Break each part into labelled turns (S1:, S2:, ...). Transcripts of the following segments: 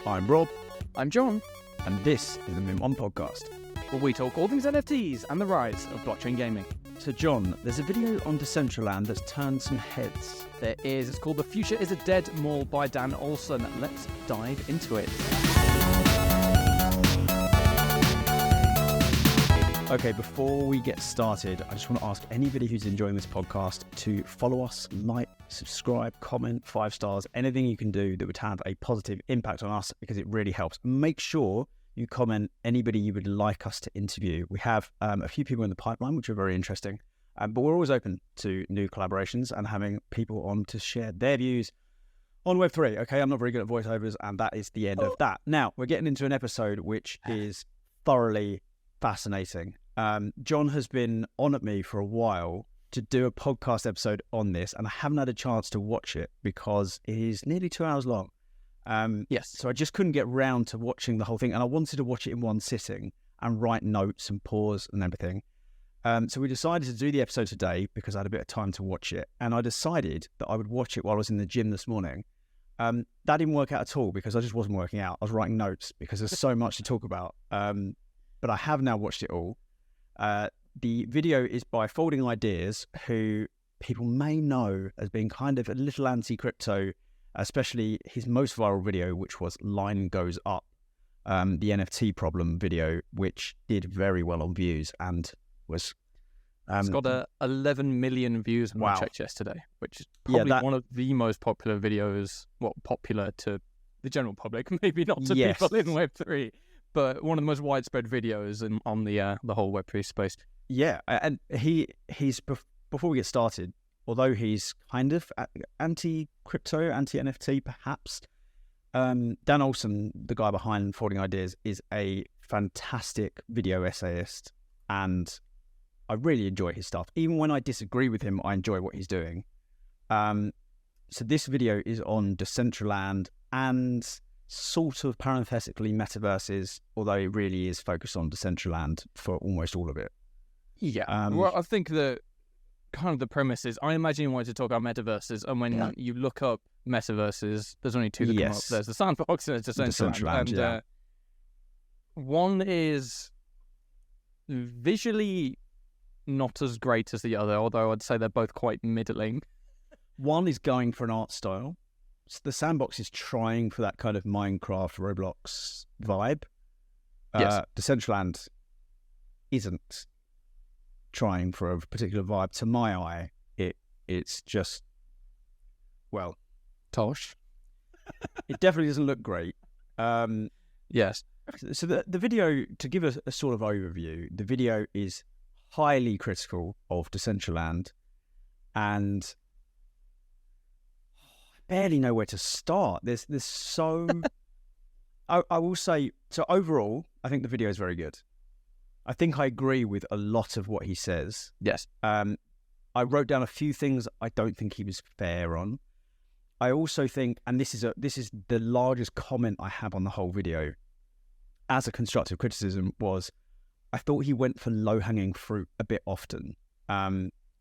S1: I'm Rob,
S2: I'm John,
S1: and this is the Min1 podcast.
S2: where we talk all things NFTs and the rise of blockchain gaming.
S1: So John, there's a video on Decentraland that's turned some heads.
S2: There is. It's called The Future is a Dead Mall by Dan Olsen. Let's dive into it.
S1: Okay, before we get started, I just want to ask anybody who's enjoying this podcast to follow us, like, subscribe, comment, 5 stars, anything you can do that would have a positive impact on us, because it really helps. Make sure you comment anybody you would like us to interview. We have a few people in the pipeline, which are very interesting, but we're always open to new collaborations and having people on to share their views on Web3. Okay, I'm not very good at voiceovers, and that is the end of that. Now, we're getting into an episode which is thoroughly fascinating. John has been on at me for a while to do a podcast episode on this, and I haven't had a chance to watch it because it is nearly 2 hours long.
S2: Yes.
S1: So I just couldn't get round to watching the whole thing, and I wanted to watch it in one sitting and write notes and pause and everything. So we decided to do the episode today because I had a bit of time to watch it, and I decided that I would watch it while I was in the gym this morning. That didn't work out at all because I just wasn't working out. I was writing notes because there's so much to talk about. But I have now watched it all. The video is by Folding Ideas, who people may know as being kind of a little anti-crypto, especially his most viral video, which was Line Goes Up, the NFT problem video, which did very well on views and was...
S2: it's got 11 million views when I checked yesterday, which is probably one of the most popular videos, popular to the general public, maybe not to people in Web3. But one of the most widespread videos on the whole Web3 space. Yeah,
S1: and he's before we get started, although he's kind of anti-crypto, anti-NFT perhaps, Dan Olsen, the guy behind Folding Ideas, is a fantastic video essayist, and I really enjoy his stuff. Even when I disagree with him, I enjoy what he's doing. So this video is on Decentraland and sort of parenthetically Metaverses, although it really is focused on Decentraland for almost all of it.
S2: Yeah. Well, I think the kind of the premise is, I imagine you wanted to talk about Metaverses, and when you look up Metaverses, there's only two that come up. There's the Sandbox and there's Decentraland. And one is visually not as great as the other, although I'd say they're both quite middling.
S1: One is going for an art style. The Sandbox is trying for that kind of Minecraft, Roblox vibe.
S2: Yes.
S1: Decentraland isn't trying for a particular vibe. To my eye, it's just, well...
S2: tosh.
S1: It definitely doesn't look great.
S2: Yes.
S1: So the video, to give us a sort of overview, the video is highly critical of Decentraland, and... barely know where to start. There's so... I will say, so overall, I think the video is very good. I think I agree with a lot of what he says.
S2: Yes.
S1: I wrote down a few things I don't think he was fair on. I also think, and this is the largest comment I have on the whole video, as a constructive criticism, was I thought he went for low-hanging fruit a bit often.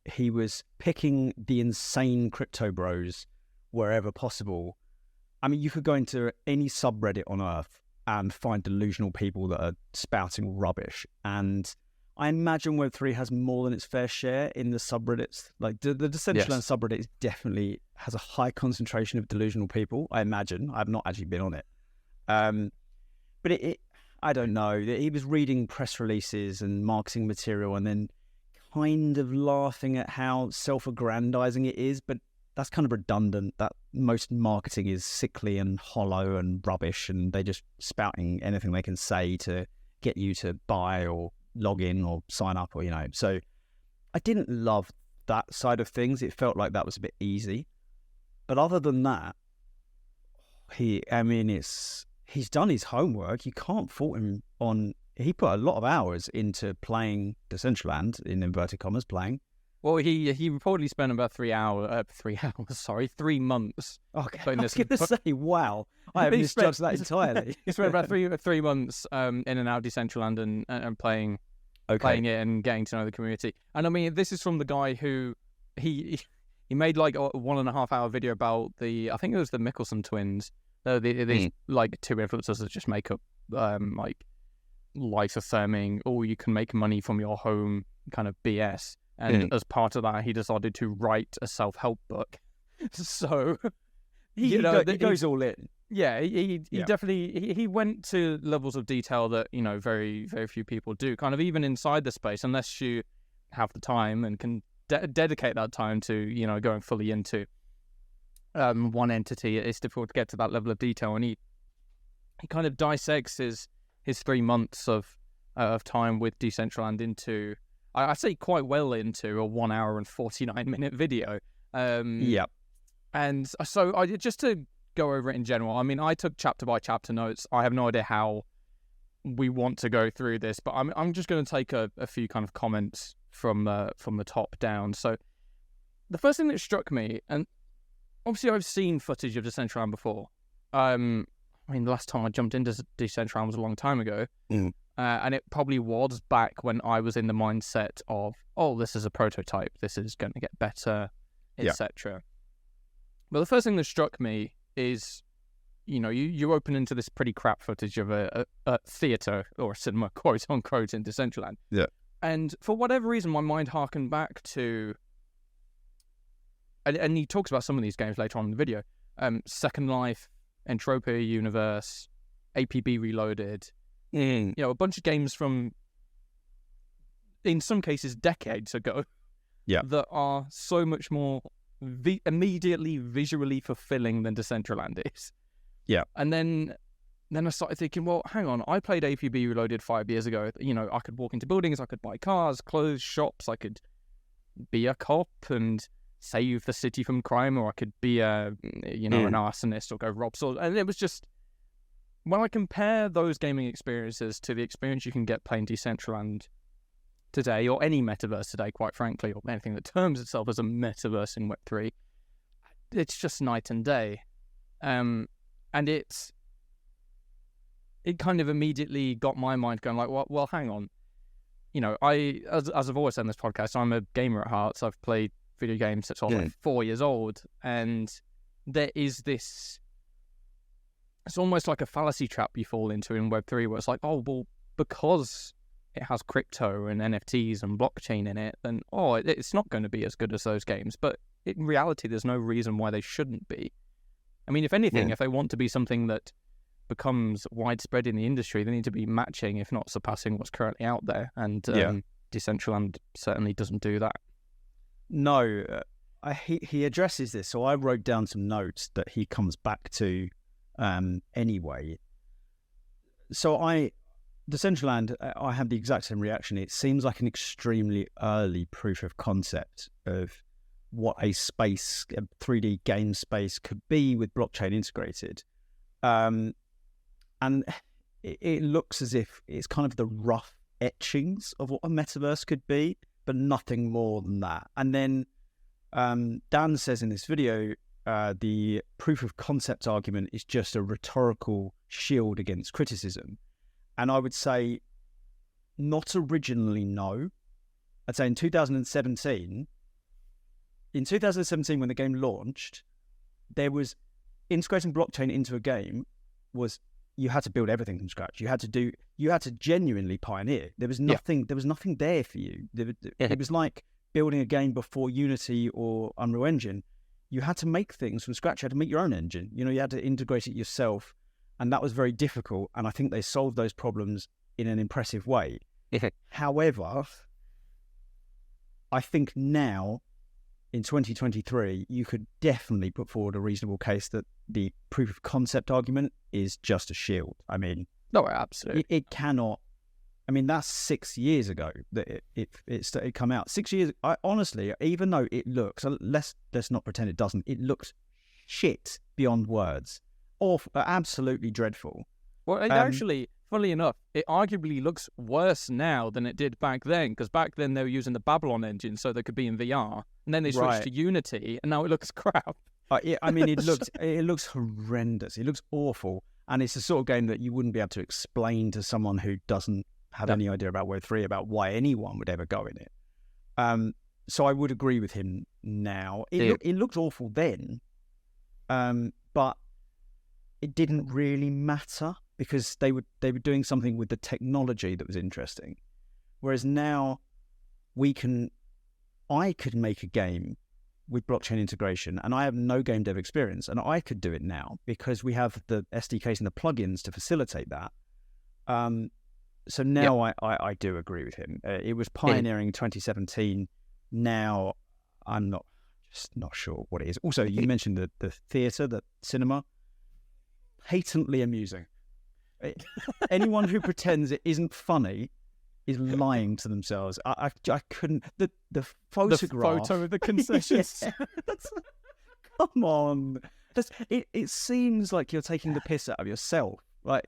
S1: He was picking the insane crypto bros wherever possible. I mean, you could go into any subreddit on Earth and find delusional people that are spouting rubbish. And I imagine Web3 has more than its fair share in the subreddits. Like the Decentraland subreddit definitely has a high concentration of delusional people, I imagine. I've not actually been on it. But it I don't know. He was reading press releases and marketing material and then kind of laughing at how self-aggrandizing it is, but that's kind of redundant. That most marketing is sickly and hollow and rubbish, and they're just spouting anything they can say to get you to buy or log in or sign up, or, So I didn't love that side of things. It felt like that was a bit easy. But other than that, he's done his homework. You can't fault him on... He put a lot of hours into playing Decentraland, in inverted commas, playing.
S2: Well, he reportedly spent about 3 months.
S1: Okay, I was going to say, wow, I have misjudged that entirely.
S2: He spent about three months in and out of Decentraland and playing it and getting to know the community. And I mean, this is from the guy who he made like a 1.5 hour video about I think it was the Nichols twins These like two influencers that just make up like life affirming, or you can make money from your home kind of BS. And as part of that, he decided to write a self-help book. So
S1: he goes all in.
S2: Yeah, he definitely he went to levels of detail that very very few people do. Kind of even inside the space, unless you have the time and can dedicate that time to going fully into one entity, it's difficult to get to that level of detail. And he kind of dissects his 3 months of time with Decentraland into, I say quite well into, a 1 hour and 49-minute video. And so just to go over it in general, I mean, I took chapter by chapter notes. I have no idea how we want to go through this, but I'm just going to take a few kind of comments from the top down. So the first thing that struck me, and obviously I've seen footage of Decentraland before. I mean, the last time I jumped into Decentraland was a long time ago, and it probably was back when I was in the mindset of, this is a prototype, this is going to get better, etc. But the first thing that struck me is, you open into this pretty crap footage of a theatre or a cinema, quote unquote, in Decentraland.
S3: Yeah. And
S2: for whatever reason, my mind harkened back to, and he talks about some of these games later on in the video, Second Life, Entropia Universe, APB Reloaded, a bunch of games from, in some cases, decades ago, that are so much more immediately visually fulfilling than Decentraland is.
S3: Yeah.
S2: And then I started thinking, well, hang on, I played APB Reloaded 5 years ago. I could walk into buildings, I could buy cars, clothes, shops, I could be a cop and save the city from crime, or I could be an arsonist or go rob stores. And it was just, when I compare those gaming experiences to the experience you can get playing Decentraland today, or any metaverse today, quite frankly, or anything that terms itself as a metaverse in Web3, it's just night and day. And it kind of immediately got my mind going like, well, hang on. As I've always said in this podcast, I'm a gamer at heart, so I've played video games since I was like 4 years old, and there is this, it's almost like a fallacy trap you fall into in Web3, where it's like, because it has crypto and NFTs and blockchain in it, then it's not going to be as good as those games. But in reality, there's no reason why they shouldn't be. I mean, if anything, if they want to be something that becomes widespread in the industry, they need to be matching, if not surpassing, what's currently out there. And Decentraland certainly doesn't do that.
S1: No, he addresses this. So I wrote down some notes that he comes back to anyway. So Decentraland, I have the exact same reaction. It seems like an extremely early proof of concept of what a 3D game space could be with blockchain integrated. And it looks as if it's kind of the rough etchings of what a metaverse could be, but nothing more than that. And then Dan says in this video, the proof of concept argument is just a rhetorical shield against criticism. And I would say not originally, no. I'd say in 2017, when the game launched, there was integrating blockchain into a game was, you had to build everything from scratch. You had to genuinely pioneer. There was nothing there for you. It was like building a game before Unity or Unreal Engine. You had to make things from scratch. You had to make your own engine. You had to integrate it yourself. And that was very difficult. And I think they solved those problems in an impressive way. However, I think now, in 2023, you could definitely put forward a reasonable case that the proof of concept argument is just a shield. I mean,
S2: no, absolutely.
S1: It cannot. I mean, that's 6 years ago that it come out. 6 years. Honestly, even though it looks, let's not pretend it doesn't. It looks shit beyond words. Absolutely dreadful.
S2: Well, it actually, funnily enough, it arguably looks worse now than it did back then, because back then they were using the Babylon engine so they could be in VR, and then they switched to Unity, and now it looks crap.
S1: I mean, it looks horrendous. It looks awful, and it's the sort of game that you wouldn't be able to explain to someone who doesn't have any idea about Web3, about why anyone would ever go in it. So I would agree with him now. It looked awful then, but it didn't really matter because they were doing something with the technology that was interesting. Whereas now I could make a game with blockchain integration, and I have no game dev experience, and I could do it now because we have the SDKs and the plugins to facilitate that. So now I do agree with him. It was pioneering in 2017. Now I'm just not sure what it is. Also, you mentioned the theatre, the cinema, patently amusing. Anyone who pretends it isn't funny is lying to themselves. I couldn't. The photograph,
S2: the photo of the concessions.
S1: Come on, it seems like you're taking the piss out of yourself. Like,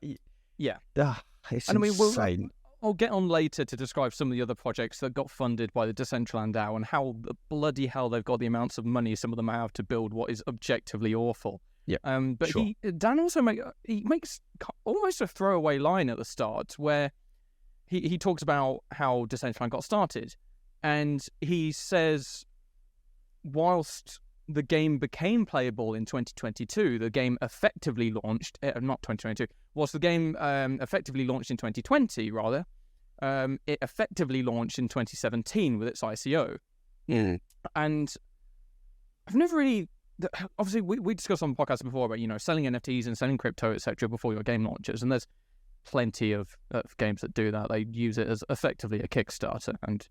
S1: it's insane.
S2: I'll get on later to describe some of the other projects that got funded by the Decentraland DAO and how bloody hell they've got the amounts of money some of them have to build what is objectively awful.
S1: Yeah,
S2: but
S1: sure.
S2: Dan also makes almost a throwaway line at the start where he talks about how Decentraland got started, and he says whilst the game became playable in 2022, the game effectively launched, not 2022, whilst the game effectively launched in 2020, rather, it effectively launched in 2017 with its ICO.
S1: Mm.
S2: And I've never really, obviously we discussed on the podcast before about, selling NFTs and selling crypto, etc. before your game launches, and there's plenty of games that do that. They use it as effectively a Kickstarter, and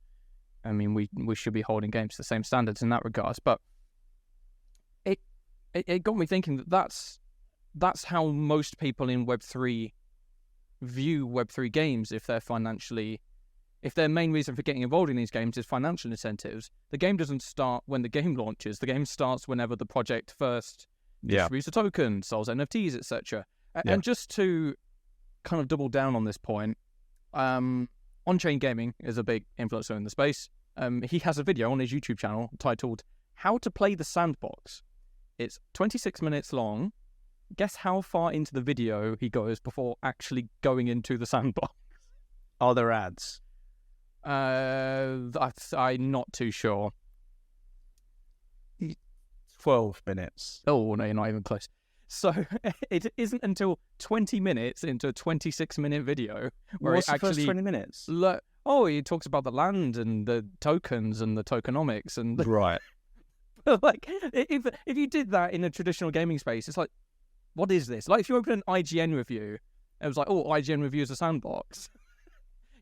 S2: I mean, we should be holding games to the same standards in that regard, but it got me thinking that's how most people in Web3 view Web3 games. If their main reason for getting involved in these games is financial incentives, the game doesn't start when the game launches. The game starts whenever the project first distributes a token, sells NFTs, etc. And just to kind of double down on this point, On-Chain Gaming is a big influencer in the space. He has a video on his YouTube channel titled "How to Play the Sandbox." It's 26 minutes long. Guess how far into the video he goes before actually going into the sandbox?
S1: Are there ads?
S2: I'm not too sure.
S1: 12 minutes.
S2: Oh, no, you're not even close. So it isn't until 20 minutes into a 26-minute video where
S1: What's
S2: it actually...
S1: the first 20 minutes?
S2: He talks about the land and the tokens and the tokenomics and...
S1: Right.
S2: Like, if you did that in a traditional gaming space, it's like, what is this? Like, if you open an IGN review, it was like, IGN reviews a sandbox.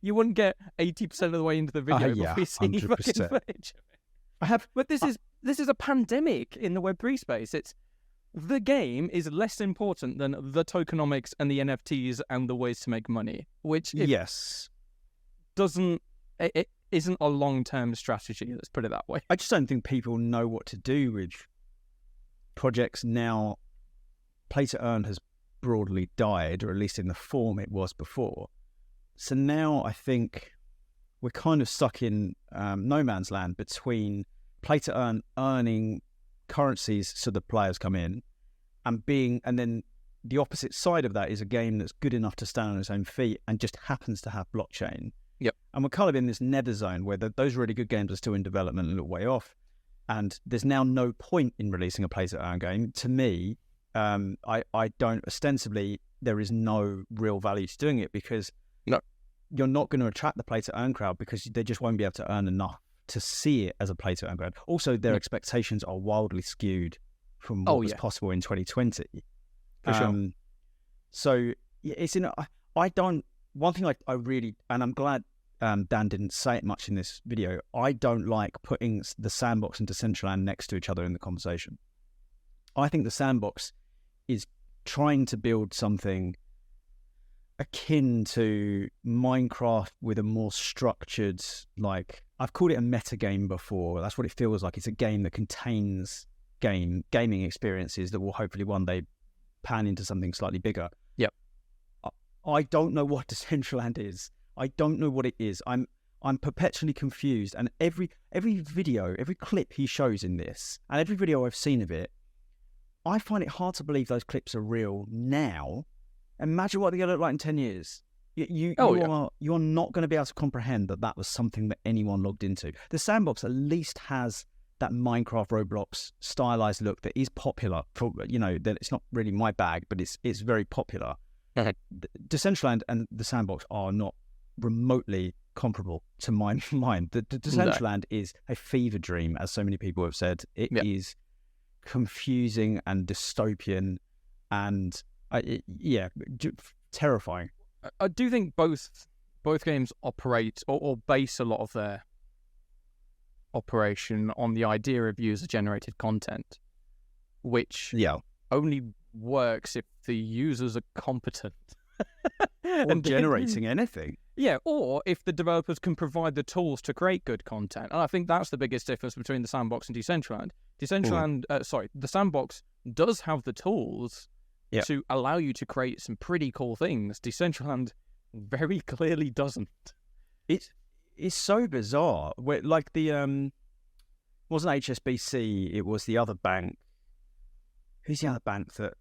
S2: You wouldn't get 80% of the way into the video before you see fucking footage. But this is a pandemic in the Web3 space. It's the game is less important than the tokenomics and the NFTs and the ways to make money, which isn't a long-term strategy, let's put it that way.
S1: I just don't think people know what to do with projects now. Play to earn has broadly died, or at least in the form it was before. So now I think we're kind of stuck in no man's land between play to earn, earning currencies so the players come in, and then the opposite side of that is a game that's good enough to stand on its own feet and just happens to have blockchain.
S2: Yep.
S1: And we're kind of in this nether zone where those really good games are still in development a little way off. And there's now no point in releasing a play to earn game. To me, I don't, ostensibly, there is no real value to doing it because you're not going to attract the play to earn crowd because they just won't be able to earn enough to see it as a play to earn crowd. Also, their expectations are wildly skewed from what was possible in 2020.
S2: For sure.
S1: So it's one thing I really, and I'm glad Dan didn't say it much in this video, I don't like putting the Sandbox and Decentraland next to each other in the conversation. I think the Sandbox is trying to build something akin to Minecraft with a more structured, like, I've called it a meta game before. That's what it feels like. It's a game that contains gaming experiences that will hopefully one day pan into something slightly bigger.
S2: Yep.
S1: I don't know what Decentraland is. I don't know what it is. I'm perpetually confused. And every video, every clip he shows in this, and every video I've seen of it, I find it hard to believe those clips are real now. Imagine what they're going to look like in 10 years. You are not going to be able to comprehend that was something that anyone logged into. The Sandbox at least has that Minecraft, Roblox stylized look that is popular for, that it's not really my bag, but it's very popular. Decentraland and the Sandbox are not remotely comparable to my mind. The Decentraland is a fever dream, as so many people have said. It is confusing and dystopian and terrifying.
S2: I do think both games operate or base a lot of their operation on the idea of user-generated content, which only works if the users are competent.
S1: And generating anything.
S2: Yeah, or if the developers can provide the tools to create good content. And I think that's the biggest difference between the Sandbox and Decentraland. The Sandbox does have the tools to allow you to create some pretty cool things. Decentraland very clearly doesn't.
S1: It's so bizarre. Where, like the wasn't HSBC, it was the other bank. Who's the other bank that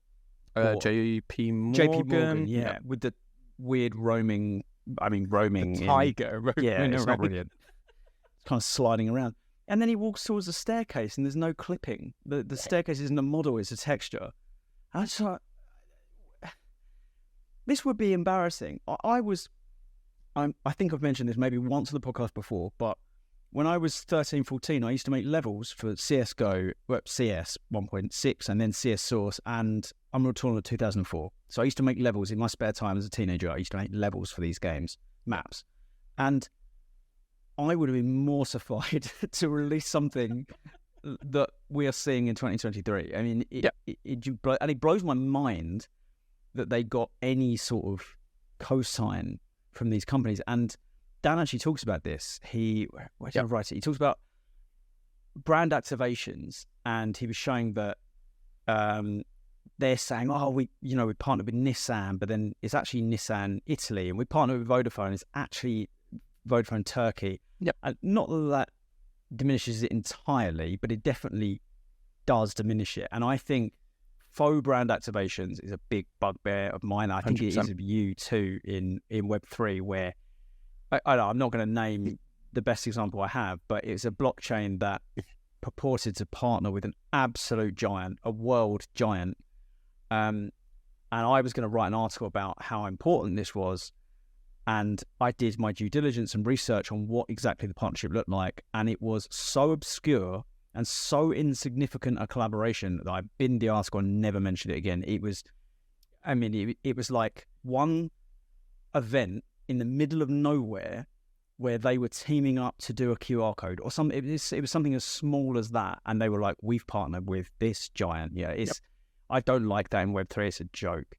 S2: JP Morgan,
S1: yeah, with the weird roaming. The
S2: tiger.
S1: It's not brilliant. It's kind of sliding around, and then he walks towards the staircase, and there's no clipping. The staircase isn't a model; it's a texture. And I just thought, this would be embarrassing. I think I've mentioned this maybe once on the podcast before, but when I was 13, 14, I used to make levels for CSGO, CS 1.6, and then CS Source, and Unreal Tournament 2004. So I used to make levels in my spare time as a teenager. I used to make levels for these games, maps. And I would have been mortified to release something that we are seeing in 2023. I mean, it blows my mind that they got any sort of cosign from these companies. And Dan actually talks about this. Where did I write it? He talks about brand activations, and he was showing that they're saying, we partnered with Nissan, but then it's actually Nissan Italy, and we partnered with Vodafone. It's actually Vodafone Turkey. And not that diminishes it entirely, but it definitely does diminish it. And I think faux brand activations is a big bugbear of mine. I think 100%. It is of you too in Web3, where I'm not going to name the best example I have, but it's a blockchain that purported to partner with an absolute giant, a world giant. And I was going to write an article about how important this was. And I did my due diligence and research on what exactly the partnership looked like. And it was so obscure and so insignificant a collaboration that I binned the article and never mentioned it again. It was like one event in the middle of nowhere where they were teaming up to do a QR code or something. It was something as small as that. And they were like, we've partnered with this giant. I don't like that in Web3. It's a joke.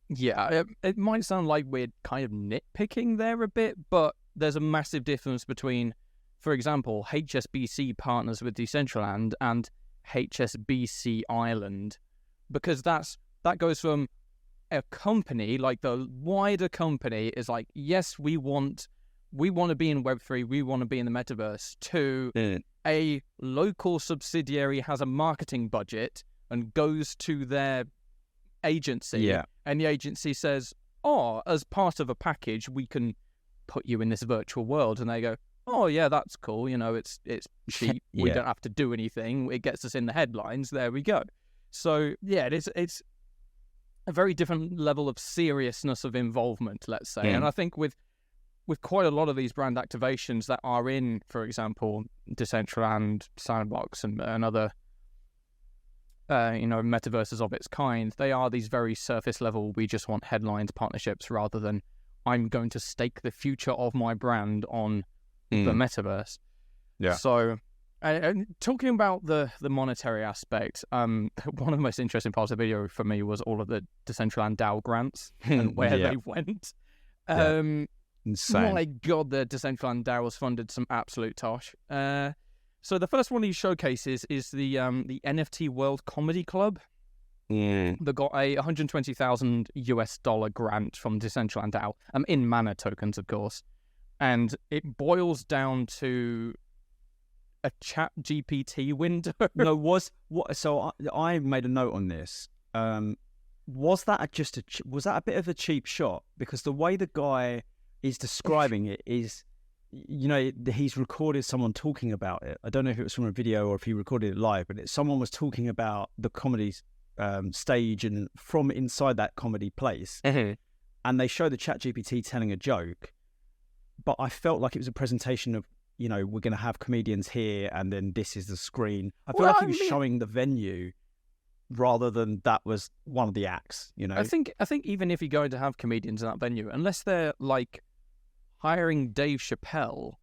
S2: Yeah, it might sound like we're kind of nitpicking there a bit, but there's a massive difference between, for example, HSBC partners with Decentraland and HSBC Ireland, because that goes from a company, like the wider company is like, yes, we want to be in Web3, we want to be in the Metaverse, to a local subsidiary has a marketing budget and goes to their agency, and the agency says, as part of a package, we can put you in this virtual world, and they go, that's cool, it's cheap, we don't have to do anything, it gets us in the headlines, there we go. So it's a very different level of seriousness of involvement, let's say. And I think with quite a lot of these brand activations that are in, for example, Decentraland, Sandbox, and other metaverses of its kind, they are these very surface level, we just want headlines partnerships, rather than I'm going to stake the future of my brand on the metaverse. So talking about the monetary aspect, one of the most interesting parts of the video for me was all of the Decentraland DAO grants and where they went. Insane. My god, the Decentraland DAO was funded some absolute tosh. So the first one he showcases is the NFT World Comedy Club. They got a $120,000 grant from Decentraland DAO, in mana tokens, of course, and it boils down to a chat GPT window. So I made a note on this. Was that a bit of a cheap shot? Because the way the guy is describing it is
S1: he's recorded someone talking about it. I don't know if it was from a video or if he recorded it live, but someone was talking about the comedy stage and from inside that comedy place. And they show the ChatGPT telling a joke, but I felt like it was a presentation of, we're going to have comedians here and then this is the screen. I feel like he was showing the venue rather than that was one of the acts,
S2: I think even if you're going to have comedians in that venue, unless they're like hiring Dave Chappelle,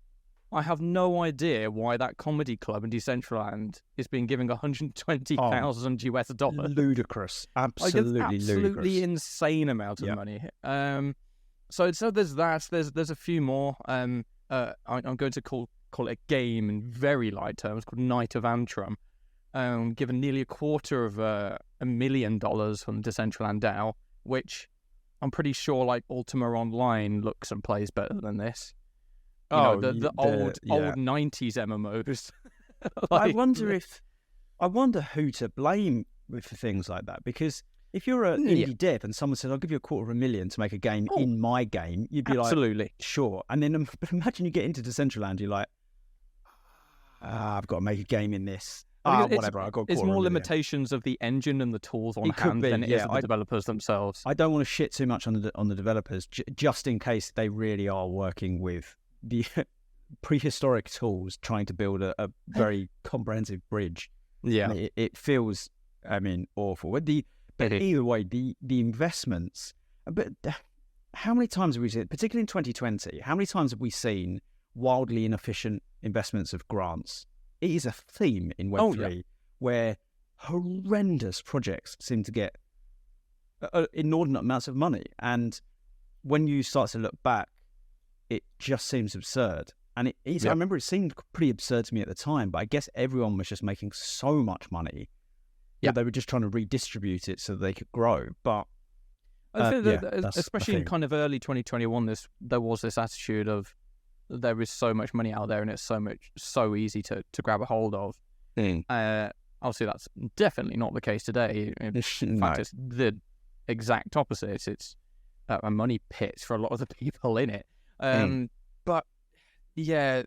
S2: I have no idea why that comedy club in Decentraland is being given $120,000 US.
S1: Ludicrous. Absolutely ludicrous.
S2: Insane amount of money. So there's that. There's a few more. I'm going to call it a game in very light terms called Night of Antrim. Given nearly $250,000 from Decentraland DAO, which I'm pretty sure like Ultima Online looks and plays better than this. The old 90s MMOs.
S1: I wonder who to blame for things like that, because if you're an indie dev and someone said, I'll give you $250,000 to make a game in my game, you'd be like, sure. And then but imagine you get into Decentraland, you're like, I've got to make a game in this. Whatever. I got.
S2: It's more limitations of the engine and the tools on hand than it is the developers themselves.
S1: I don't want to shit too much on the developers, just in case they really are working with the prehistoric tools, trying to build a very comprehensive bridge.
S2: Yeah,
S1: it feels, awful. But either way, the investments. But how many times have we seen, particularly in 2020? How many times have we seen wildly inefficient investments of grants? It is a theme in Web3 where horrendous projects seem to get inordinate amounts of money. And when you start to look back, it just seems absurd. And I remember it seemed pretty absurd to me at the time, but I guess everyone was just making so much money that they were just trying to redistribute it so they could grow. But
S2: I think especially in kind of early 2021, there was this attitude of, there is so much money out there and it's so easy to grab a hold of. Obviously, that's definitely not the case today. In fact, it's the exact opposite. It's a money pit for a lot of the people in it. But the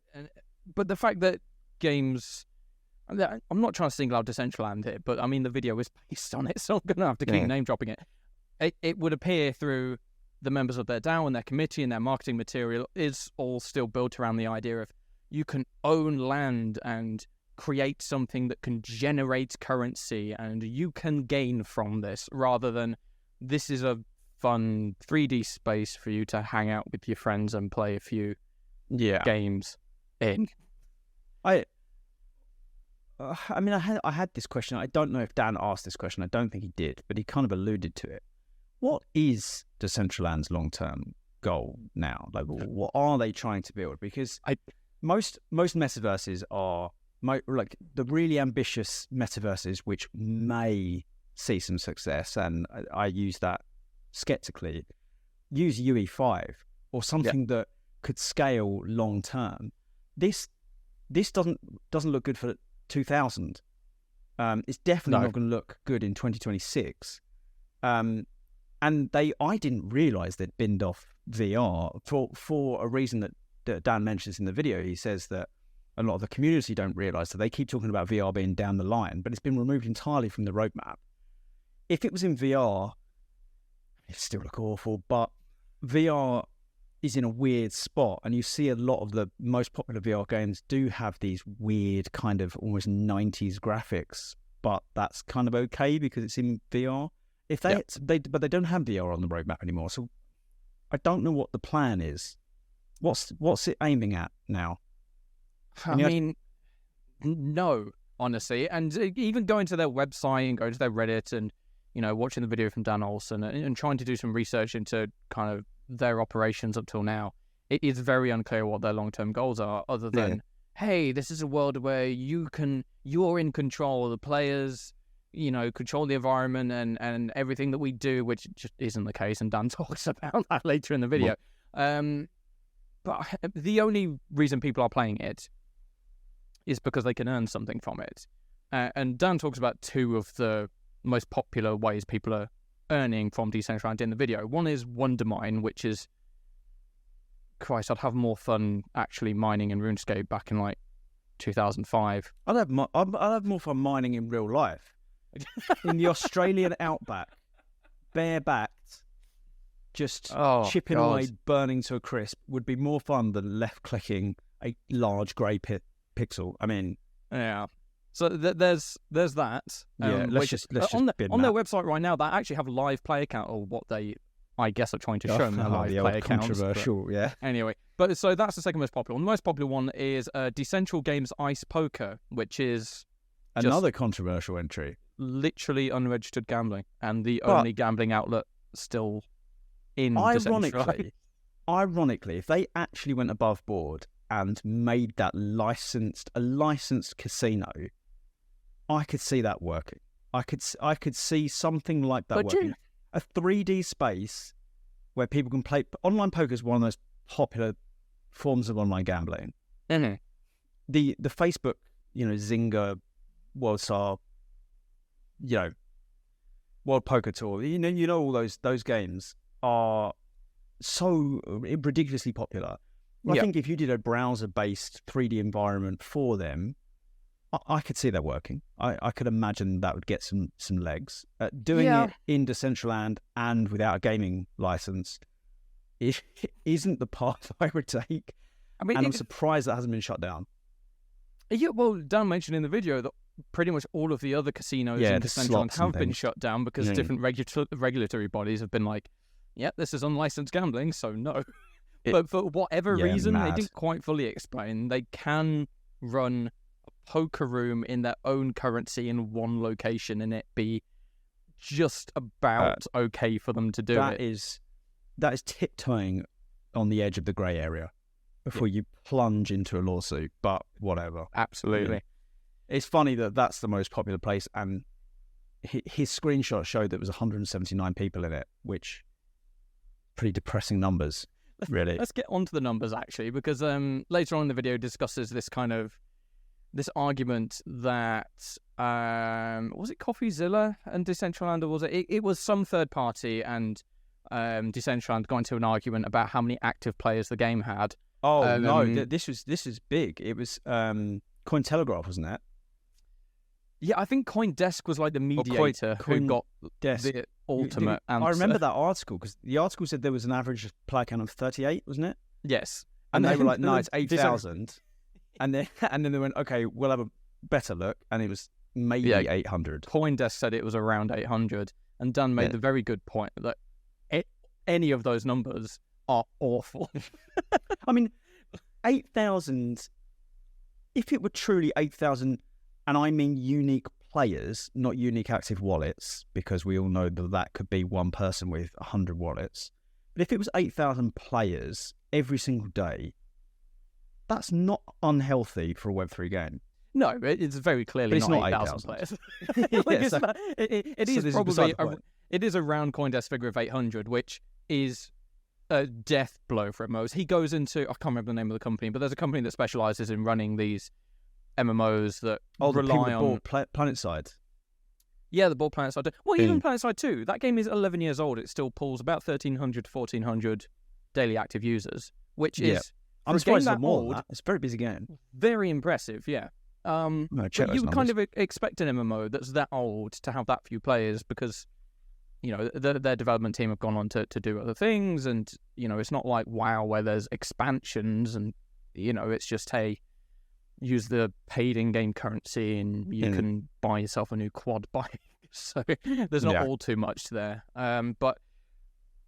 S2: fact that games, I'm not trying to single out Decentraland here, but I mean the video is based on it, so I'm going to have to keep name dropping it. It would appear through the members of their DAO and their committee and their marketing material is all still built around the idea of you can own land and create something that can generate currency and you can gain from this, rather than this is a fun 3D space for you to hang out with your friends and play a few games in.
S1: I had this question. I don't know if Dan asked this question. I don't think he did, but he kind of alluded to it. What is Decentraland's long-term goal now? Like, what are they trying to build? Because most metaverses are like the really ambitious metaverses, which may see some success, and I use that skeptically. Use UE5 or something that could scale long-term. This doesn't look good for 2000. It's definitely not going to look good in 2026. And I didn't realize they'd binned off VR for a reason that Dan mentions in the video. He says that a lot of the community don't realize that they keep talking about VR being down the line, but it's been removed entirely from the roadmap. If it was in VR, it'd still look awful, but VR is in a weird spot, and you see a lot of the most popular VR games do have these weird kind of almost 90s graphics, but that's kind of okay because it's in VR. If but they don't have VR on the roadmap anymore, so I don't know what the plan is. What's it aiming at now?
S2: No, honestly. And even going to their website and going to their Reddit and, watching the video from Dan Olsen and trying to do some research into kind of their operations up till now, it is very unclear what their long-term goals are, other than, hey, this is a world where you're in control. The players, control the environment and everything that we do, which just isn't the case. And Dan talks about that later in the video. But the only reason people are playing it is because they can earn something from it. And Dan talks about two of the most popular ways people are earning from Decentraland in the video. One is Wondermine, which is Christ, I'd have more fun actually mining in RuneScape back in like 2005.
S1: I'd have more fun mining in real life. In the Australian outback, barebacked, just chipping away, burning to a crisp, would be more fun than left-clicking a large grey pixel. I mean...
S2: Yeah. So there's that.
S1: Let's just
S2: on their website right now, they actually have live player count, or what they, I guess, are trying to show them their live player counts.
S1: Controversial, yeah.
S2: Anyway, but so that's the second most popular one. The most popular one is Decentral Games Ice Poker, which is
S1: another controversial entry.
S2: Literally unregistered gambling, and the only gambling outlet still in Decentraland.
S1: Ironically, if they actually went above board and made that a licensed casino, I could see that working. I could see something like that working. A 3D space where people can play. Online poker is one of the most popular forms of online gambling.
S2: Mm-hmm.
S1: The Facebook, Zynga, WorldStar, World Poker Tour. All those games are so ridiculously popular. I think if you did a browser-based 3D environment for them, I could see that working. I could imagine that would get some legs. Doing it in Decentraland and without a gaming license isn't the path I would take. And I'm surprised that hasn't been shut down.
S2: Yeah, well, Dan mentioned in the video that pretty much all of the other casinos in Decentraland have been shut down because different regulatory bodies have been like, this is unlicensed gambling, so no. But for whatever reason, they didn't quite fully explain, they can run a poker room in their own currency in one location and it be just about okay for them to do it. That is
S1: tiptoeing on the edge of the grey area before you plunge into a lawsuit, but whatever.
S2: Absolutely.
S1: It's funny that that's the most popular place, and his screenshot showed that there was 179 people in it, which pretty depressing numbers. Really.
S2: Let's get onto the numbers actually, because later on in the video discusses this this argument that was it CoffeeZilla and Decentraland, or was it was some third party and Decentraland got into an argument about how many active players the game had.
S1: This is big. It was Cointelegraph, wasn't it?
S2: Yeah, I think CoinDesk was like the mediator who got the ultimate answer.
S1: I remember that article, because the article said there was an average player count of 38, wasn't it?
S2: Yes.
S1: And they were like, no, it's 8,000. And then they went, okay, we'll have a better look. And it was maybe 800.
S2: CoinDesk said it was around 800. And Dan made the very good point that any of those numbers are awful.
S1: I mean, 8,000, if it were truly 8,000, and I mean unique players, not unique active wallets, because we all know that could be one person with 100 wallets. But if it was 8,000 players every single day, that's not unhealthy for a Web3 game.
S2: No, it's very clearly not 8,000 players. It is around CoinDesk figure of 800, which is a death blow for MMOs. He goes into, I can't remember the name of the company, but there's a company that specializes in running these MMOs that rely on
S1: PlanetSide.
S2: Yeah, the board PlanetSide. Well, even PlanetSide 2. That game is 11 years old. It still pulls about 1,300 to 1,400 daily active users, which is
S1: I'm surprised it's more than that. It's a very busy game.
S2: Very impressive, yeah.
S1: But
S2: you would kind of expect an MMO that's that old to have that few players because, their development team have gone on to do other things, and, it's not like WoW where there's expansions and, it's just, hey, use the paid in-game currency and you can buy yourself a new quad bike. So there's not all too much there. But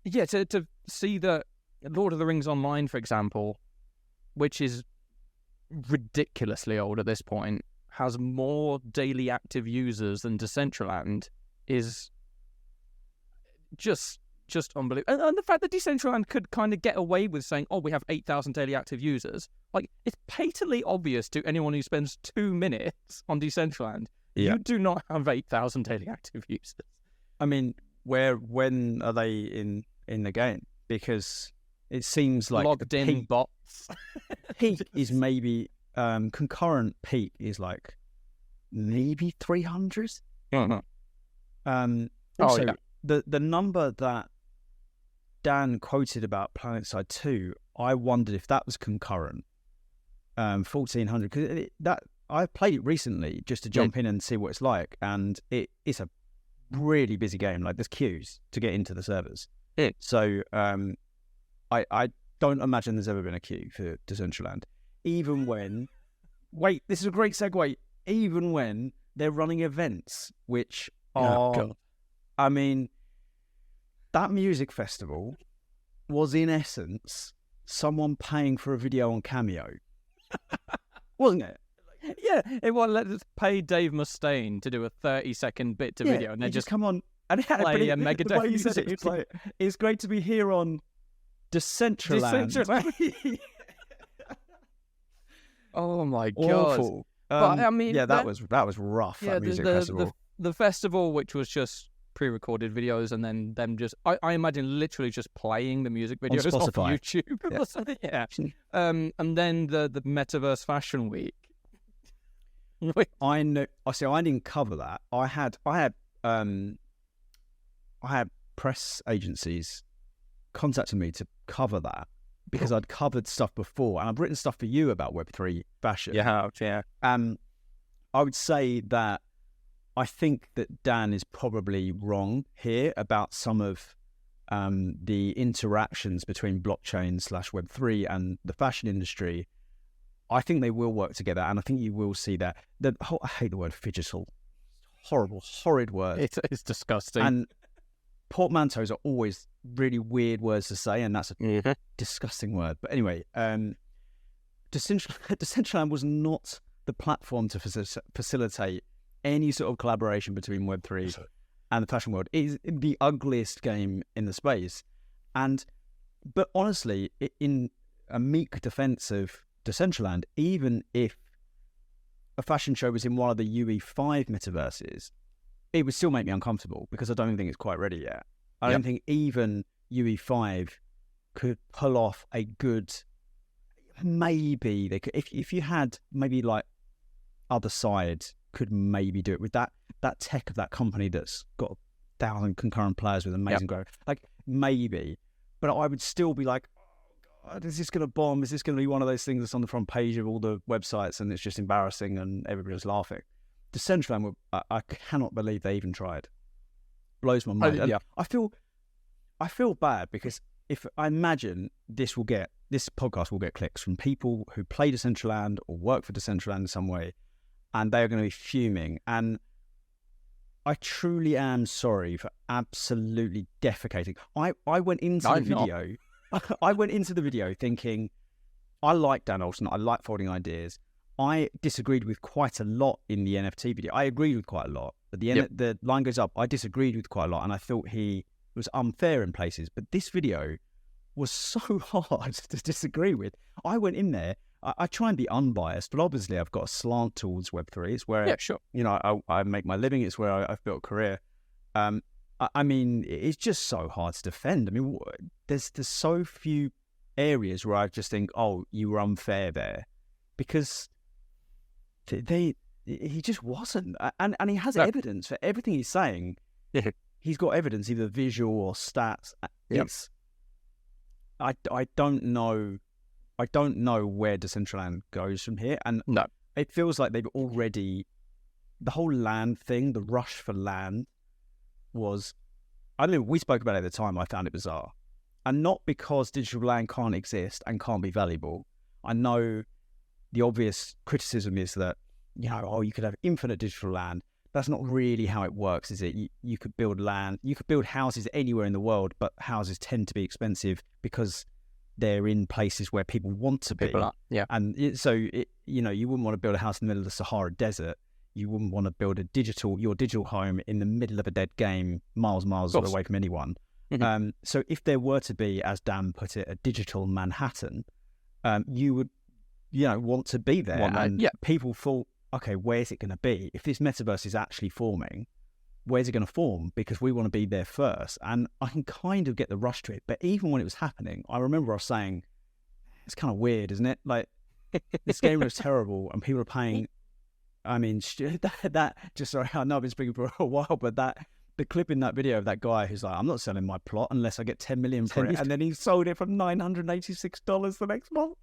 S2: yeah, to see that Lord of the Rings Online, for example, which is ridiculously old at this point, has more daily active users than Decentraland is just unbelievable. And the fact that Decentraland could kind of get away with saying, we have 8,000 daily active users, like, it's patently obvious to anyone who spends 2 minutes on Decentraland, you do not have 8,000 daily active users.
S1: I mean, when are they in the game? Because it seems like
S2: logged in bots.
S1: Peak is maybe concurrent peak is like maybe 300.
S2: Oh, no.
S1: Also, the number that Dan quoted about PlanetSide 2, I wondered if that was concurrent. 1400, because that I played it recently just to jump in and see what it's like, and it's a really busy game. Like, there's queues to get into the servers. So I don't imagine there's ever been a queue for Decentraland, even when this is a great segue, even when they're running events which are I mean, that music festival was in essence someone paying for a video on Cameo. Wasn't it?
S2: Yeah, it was. Let's pay Dave Mustaine to do a 30-second bit to video, and then just
S1: come on and play
S2: a Megadeth
S1: music. It's like, it's great to be here on Decentraland.
S2: Oh my god!
S1: Awful.
S2: But I mean,
S1: that was rough.
S2: Yeah,
S1: that music festival.
S2: The festival, which was just pre-recorded videos, and then them just, I imagine, literally just playing the music videos
S1: on Spotify.
S2: off YouTube or something. Yeah. And then the Metaverse Fashion Week.
S1: I know. I see. I didn't cover that. I had press agencies contacting me to cover that because I'd covered stuff before, and I've written stuff for you about Web3 fashion.
S2: Yeah.
S1: I would say that I think that Dan is probably wrong here about some of the interactions between blockchain / Web3 and the fashion industry. I think they will work together, and I think you will see that. I hate the word phygital. Horrible, horrid word.
S2: It's disgusting.
S1: And portmanteaus are always really weird words to say, and that's a disgusting word. But anyway, Decentraland was not the platform to facilitate any sort of collaboration between Web3 and the fashion world. It is the ugliest game in the space. But honestly, in a meek defense of Decentraland, even if a fashion show was in one of the UE5 metaverses, it would still make me uncomfortable because I don't think it's quite ready yet. I don't think even UE5 could pull off a good. Maybe they could, if you had maybe like Other Side could maybe do it with that tech of that company that's got 1,000 concurrent players with amazing growth. Like, maybe, but I would still be like, oh God, is this going to bomb? Is this going to be one of those things that's on the front page of all the websites and it's just embarrassing and everybody's laughing? Decentraland, I cannot believe they even tried. Blows my mind. I feel bad because if I imagine this podcast will get clicks from people who play Decentraland or work for Decentraland in some way, and they are going to be fuming. And I truly am sorry for absolutely defecating. I went into the video. I went into the video thinking, I like Dan Olsen. I like Folding Ideas. I disagreed with quite a lot in the NFT video. I agreed with quite a lot. But the line goes up. I disagreed with quite a lot, and I thought he was unfair in places. But this video was so hard to disagree with. I went in there. I try and be unbiased, but obviously I've got a slant towards Web3. It's where I make my living. It's where I've built a career. I mean, it's just so hard to defend. I mean, there's so few areas where I just think, oh, you were unfair there, because he just wasn't, and he has evidence for everything he's saying.
S2: Yeah.
S1: He's got evidence, either visual or stats. It's I don't know where Decentraland goes from here, and it feels like they've already, the whole land thing, the rush for land was, I don't know, we spoke about it at the time. I found it bizarre, and not because digital land can't exist and can't be valuable. I know the obvious criticism is that, you could have infinite digital land. That's not really how it works, is it? You could build land, you could build houses anywhere in the world, but houses tend to be expensive because they're in places where people want to be. And so, you wouldn't want to build a house in the middle of the Sahara Desert. You wouldn't want to build your digital home in the middle of a dead game, miles away from anyone. Mm-hmm. So if there were to be, as Dan put it, a digital Manhattan, you would, want to be there. People thought, okay, where's it going to be? If this metaverse is actually forming, where's it going to form? Because we want to be there first. And I can kind of get the rush to it. But even when it was happening, I remember I was saying, it's kind of weird, isn't it? Like, this game looks terrible and people are paying. I mean, that just, sorry, I know I've been speaking for a while, but that the clip in that video of that guy who's like, I'm not selling my plot unless I get 10 million for it, and then he sold it for $986 the next month.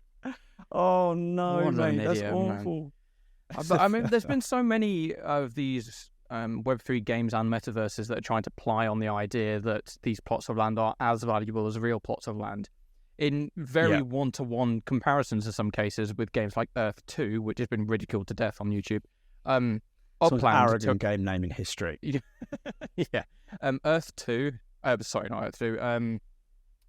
S1: Oh no, mate, that's awful.
S2: But I mean, there's been so many of these Web3 games and metaverses that are trying to ply on the idea that these plots of land are as valuable as real plots of land. In very one-to-one comparisons in some cases with games like Earth 2, which has been ridiculed to death on YouTube.
S1: Upland, arrogant game naming history.
S2: Earth 2, sorry, not Earth 2.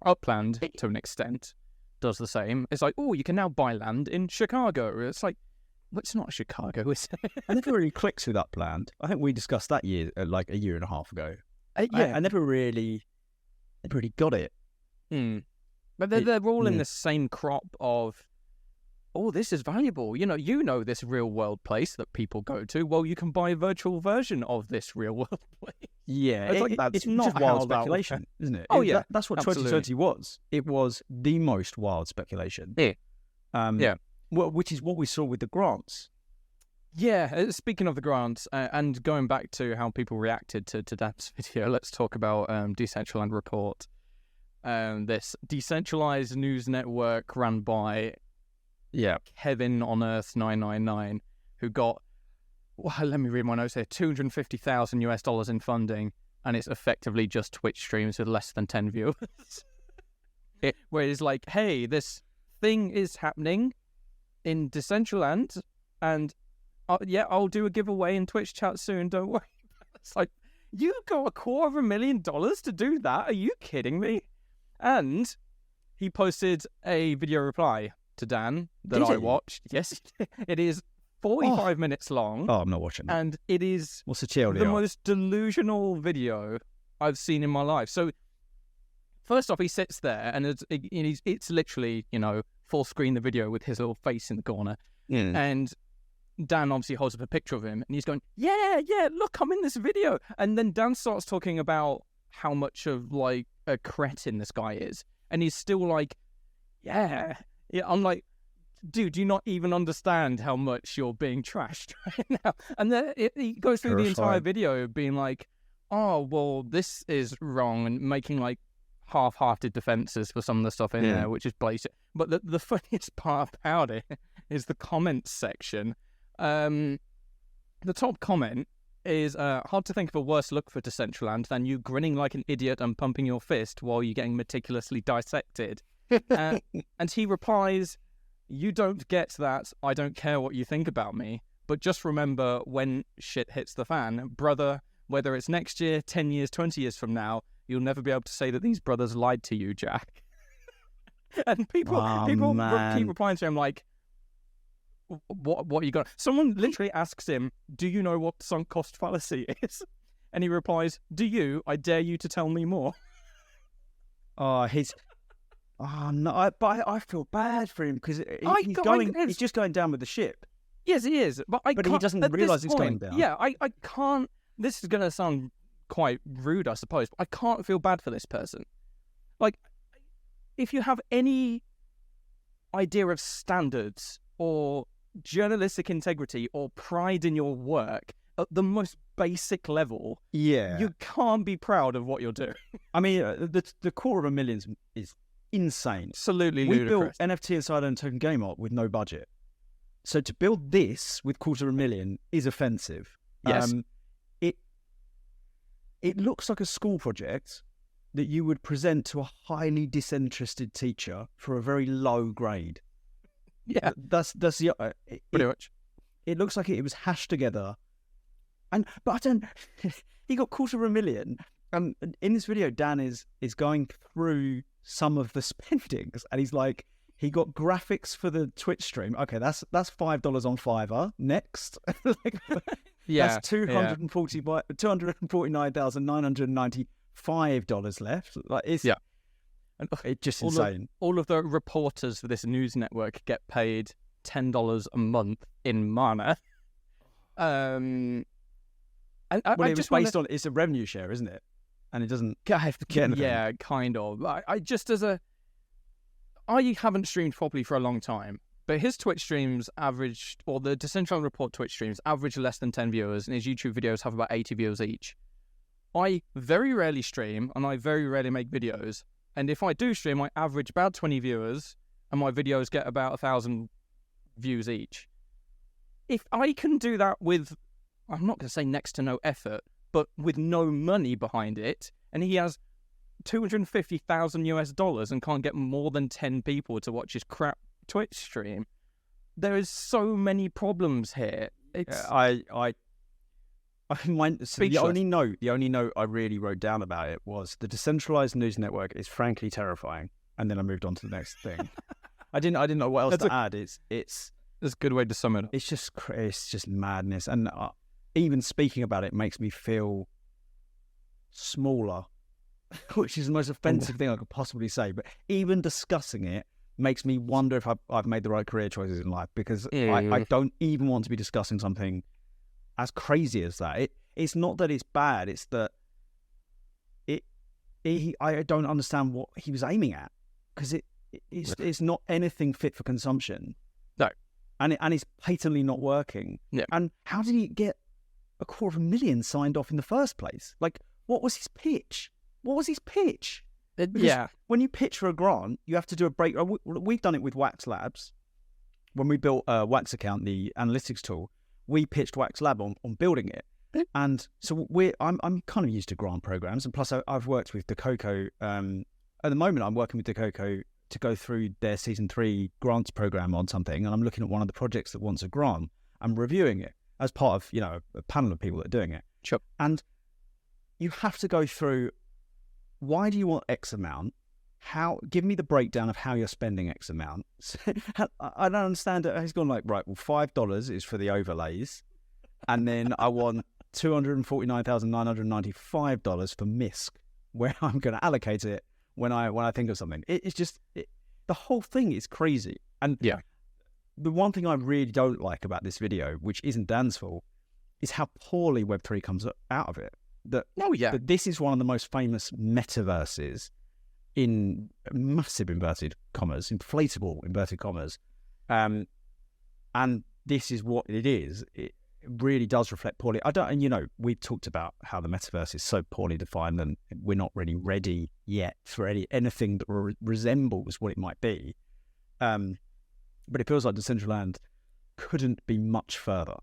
S2: Upland, to an extent, does the same. It's like, oh, you can now buy land in Chicago. It's like, well, it's not Chicago, is it?
S1: I never really clicked with Upland. I think we discussed that like a year and a half ago. I never really got it.
S2: But they're all in the same crop of, oh, this is valuable. You know this real world place that people go to. Well, you can buy a virtual version of this real world place.
S1: Yeah, it's not wild speculation, isn't it?
S2: Oh, yeah.
S1: That's what
S2: absolutely.
S1: 2020 was. It was the most wild speculation.
S2: Yeah.
S1: Well, which is what we saw with the grants.
S2: Yeah, speaking of the grants, and going back to how people reacted to Dan's video, let's talk about Decentraland Report. This decentralized news network run by Kevin on Earth 999, who got, let me read my notes here, $250,000 in funding, and it's effectively just Twitch streams with less than 10 viewers. Where it's like, hey, this thing is happening in Decentraland, and I'll do a giveaway in Twitch chat soon, don't worry. It's like, you got $250,000 to do that? Are you kidding me? And he posted a video reply to Dan that I watched. Yes, it is 45 minutes long.
S1: Oh, I'm not watching that.
S2: And it is
S1: What's the
S2: most delusional video I've seen in my life. So, first off, he sits there and it's literally, full screen the video with his little face in the corner. And Dan obviously holds up a picture of him and he's going, yeah, look, I'm in this video. And then Dan starts talking about how much of like a cretin this guy is. And he's still like, yeah. I'm like, dude, do you not even understand how much you're being trashed right now? And then he goes through the entire video being like, oh, well, this is wrong, and making like half-hearted defenses for some of the stuff in there, which is basic. But the funniest part about it is the comments section. The top comment is hard to think of a worse look for Decentraland than you grinning like an idiot and pumping your fist while you're getting meticulously dissected. And he replies, you don't get that. I don't care what you think about me. But just remember when shit hits the fan, brother, whether it's next year, 10 years, 20 years from now, you'll never be able to say that these brothers lied to you, Jack. And people keep replying to him like, what you got? Someone literally asks him, do you know what sunk cost fallacy is? And he replies, do you? I dare you to tell me more.
S1: Oh no! But I feel bad for him because he's just going down with the ship.
S2: Yes, he is. But he doesn't realise it's going down. Yeah, I can't. This is going to sound quite rude, I suppose, but I can't feel bad for this person. Like, if you have any idea of standards or journalistic integrity or pride in your work at the most basic level, you can't be proud of what you're doing. I mean,
S1: the $250,000 is insane.
S2: Absolutely
S1: We
S2: ludicrous.
S1: built NFT Insider and Token Game Art with no budget. So to build this with $250,000 is offensive.
S2: Yes.
S1: It looks like a school project that you would present to a highly disinterested teacher for a very low grade.
S2: Yeah.
S1: That's the
S2: pretty much.
S1: It looks like it was hashed together. But I don't he got $250,000. In this video, Dan is going through some of the spendings, and he's like, he got graphics for the Twitch stream. Okay, that's $5 on Fiverr. Next, that's $249,995 left. Like it's
S2: and
S1: it's just insane.
S2: All of the reporters for this news network get paid $10 a month in mana.
S1: And it's a revenue share, isn't it? And it doesn't have to get anything.
S2: Yeah, kind of. I haven't streamed properly for a long time, but his Twitch streams averaged, or the Decentraland Report Twitch streams average less than 10 viewers, and his YouTube videos have about 80 viewers each. I very rarely stream and I very rarely make videos. And if I do stream, I average about 20 viewers and my videos get about 1,000 views each. If I can do that with, I'm not going to say next to no effort, but with no money behind it, and he has $250,000 and can't get more than 10 people to watch his crap Twitch stream, there is so many problems here. It's
S1: the only note I really wrote down about it was the decentralized news network is frankly terrifying, and then I moved on to the next thing. I didn't know what else to add. It's
S2: a good way to sum it up.
S1: It's just madness, and even speaking about it makes me feel smaller, which is the most offensive thing I could possibly say. But even discussing it makes me wonder if I've made the right career choices in life, because I don't even want to be discussing something as crazy as that. It's not that it's bad, it's that I don't understand what he was aiming at, because it's not anything fit for consumption.
S2: No.
S1: And it's patently not working.
S2: Yeah.
S1: And how did he get 250,000 signed off in the first place? Like, what was his pitch? Because when you pitch for a grant, you have to do a break. We've done it with Wax Labs. When we built Wax Account, the analytics tool, we pitched Wax Lab on building it. And so I'm kind of used to grant programs. And plus, I've worked with Dakoko. At the moment, I'm working with Dakoko to go through their season 3 grants program on something. And I'm looking at one of the projects that wants a grant. I'm reviewing it as part of, a panel of people that are doing it.
S2: Sure.
S1: And you have to go through, why do you want X amount? Give me the breakdown of how you're spending X amount. I don't understand it. He's gone like, right, well, $5 is for the overlays. And then I want $249,995 for MISC, where I'm going to allocate it when I think of something. It's just, the whole thing is crazy. And the one thing I really don't like about this video, which isn't Dan's fault, is how poorly Web3 comes out of it. That this is one of the most famous metaverses in massive inverted commas, inflatable inverted commas. And this is what it is. It really does reflect poorly. We've talked about how the metaverse is so poorly defined and we're not really ready yet for anything that resembles what it might be. But it feels like Decentraland couldn't be much further.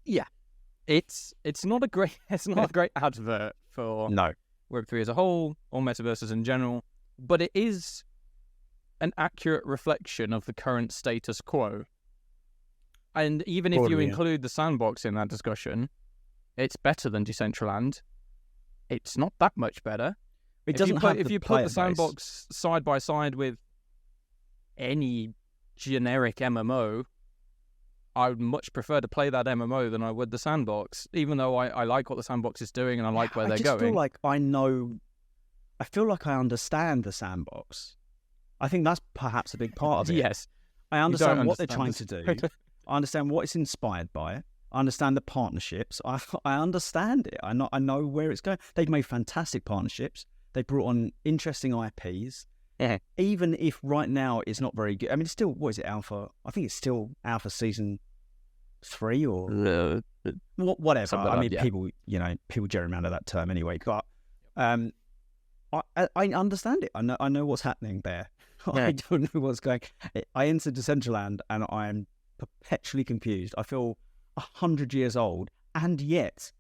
S2: Yeah. It's not a great advert for Web3 as a whole or metaverses in general, but it is an accurate reflection of the current status quo. And even if you include the Sandbox in that discussion, it's better than Decentraland. It's not that much better. If you put the Sandbox side by side with any generic MMO, I would much prefer to play that MMO than I would the Sandbox, even though I like what the Sandbox is doing and I like where they're going.
S1: I feel like I understand the Sandbox. I think that's perhaps a big part of it.
S2: Yes.
S1: I understand what they're trying to do. I understand what it's inspired by. I understand the partnerships. I understand it. I know where it's going. They've made fantastic partnerships. They brought on interesting IPs.
S2: Yeah.
S1: Even if right now it's not very good. I mean, it's still, what is it, alpha? I think it's still alpha season 3 or whatever. I mean, people gerrymander that term anyway. But I understand it. I know what's happening there. I don't know what's going. I entered Decentraland and I'm perpetually confused. I feel 100 years old and yet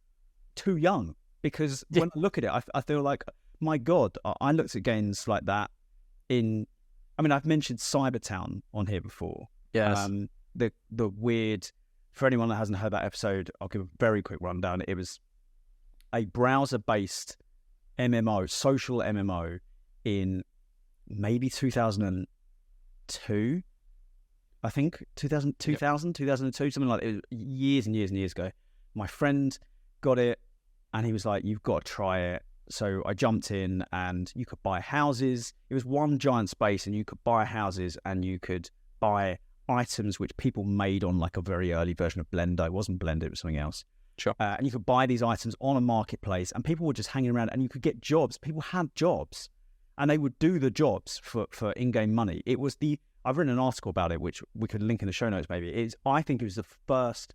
S1: too young, because when I look at it, I feel like, my God, I looked at games like that I've mentioned Cybertown on here before.
S2: Yes.
S1: The weird, for anyone that hasn't heard that episode, I'll give a very quick rundown. It was a browser-based MMO, social MMO in maybe 2002, I think, 2002, something like that. It was years and years and years ago. My friend got it and he was like, you've got to try it. So I jumped in and you could buy houses. It was one giant space and you could buy houses and you could buy items which people made on like a very early version of Blender. It wasn't Blender, it was something else.
S2: Sure.
S1: And you could buy these items on a marketplace and people were just hanging around and you could get jobs. People had jobs and they would do the jobs for in-game money. It was I've written an article about it, which we could link in the show notes maybe. I think it was the first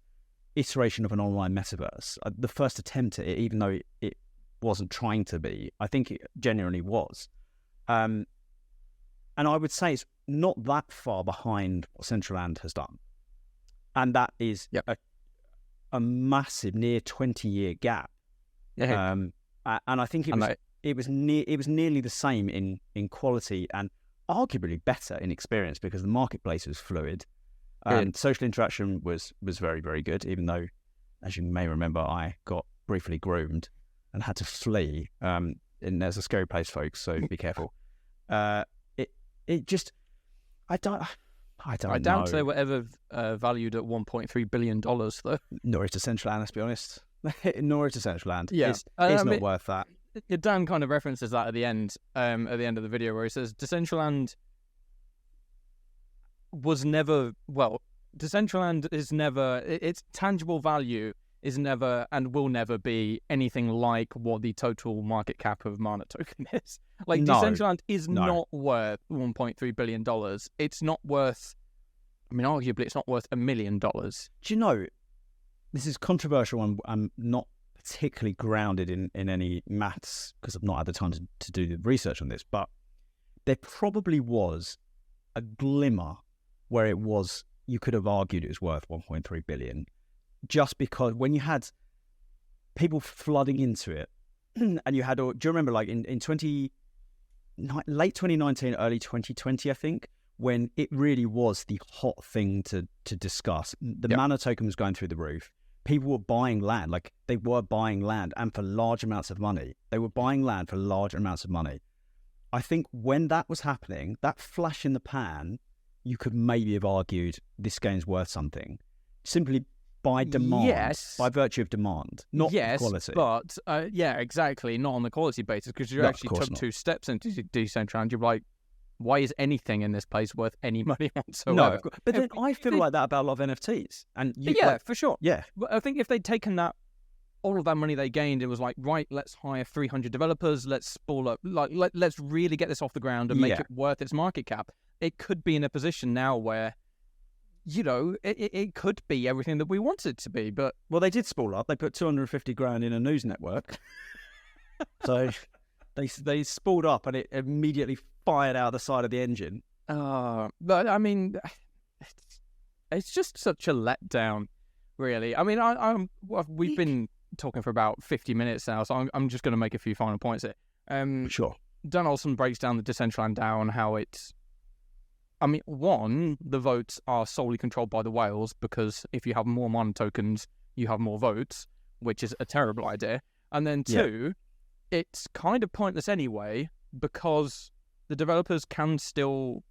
S1: iteration of an online metaverse. The first attempt at it, even though it wasn't trying to be, I think it genuinely was. And I would say it's not that far behind what Decentraland has done. And that is a massive, near 20-year gap. Yeah. And I think it was nearly the same in quality and arguably better in experience because the marketplace was fluid. Social interaction was very, very good, even though, as you may remember, I got briefly groomed and had to flee. And there's a scary place, folks, so be careful. It just, I don't know.
S2: I doubt they were ever valued at $1.3 billion, though.
S1: Nor is Decentraland, let's be honest. Nor is Decentraland.
S2: Yeah.
S1: It's not worth that.
S2: Dan kind of references that at the end of the video, where he says Decentraland was never, Decentraland is never, its tangible value is never and will never be anything like what the total market cap of Mana token is. Like, Decentraland is not worth $1.3 billion. It's not worth, arguably it's not worth $1 million.
S1: Do you know, this is controversial and I'm not particularly grounded in any maths because I've not had the time to do the research on this, but there probably was a glimmer where you could have argued it was worth 1.3 billion, just because when you had people flooding into it, and you had, do you remember, like in late 2019, early 2020, I think, when it really was the hot thing to discuss. The Mana token was going through the roof. People were buying land, like they were buying land, and for large amounts of money. They were buying land for large amounts of money. I think when that was happening, that flash in the pan, you could maybe have argued this game's worth something, simply by demand, by virtue of demand, not quality.
S2: But exactly, not on the quality basis, because you actually took 2 steps into Decentraland. You're like, why is anything in this place worth any money whatsoever?
S1: No, but then I feel like that about a lot of NFTs. And
S2: for sure.
S1: Yeah.
S2: But I think if they'd taken all of that money they gained, it was like, right, let's hire 300 developers, let's spool up, let's really get this off the ground and make it worth its market cap. It could be in a position now where, it could be everything that we want it to be. But
S1: they did spool up. They put 250 grand in a news network. So they spooled up and it immediately fired out the side of the engine.
S2: But it's just such a letdown, really. We've been talking for about 50 minutes now, so I'm just going to make a few final points here.
S1: Sure.
S2: Dan Olsen breaks down the Decentraland DAO and how it's, one, the votes are solely controlled by the whales, because if you have more Mana tokens, you have more votes, which is a terrible idea. And then two, it's kind of pointless anyway, because the developers can still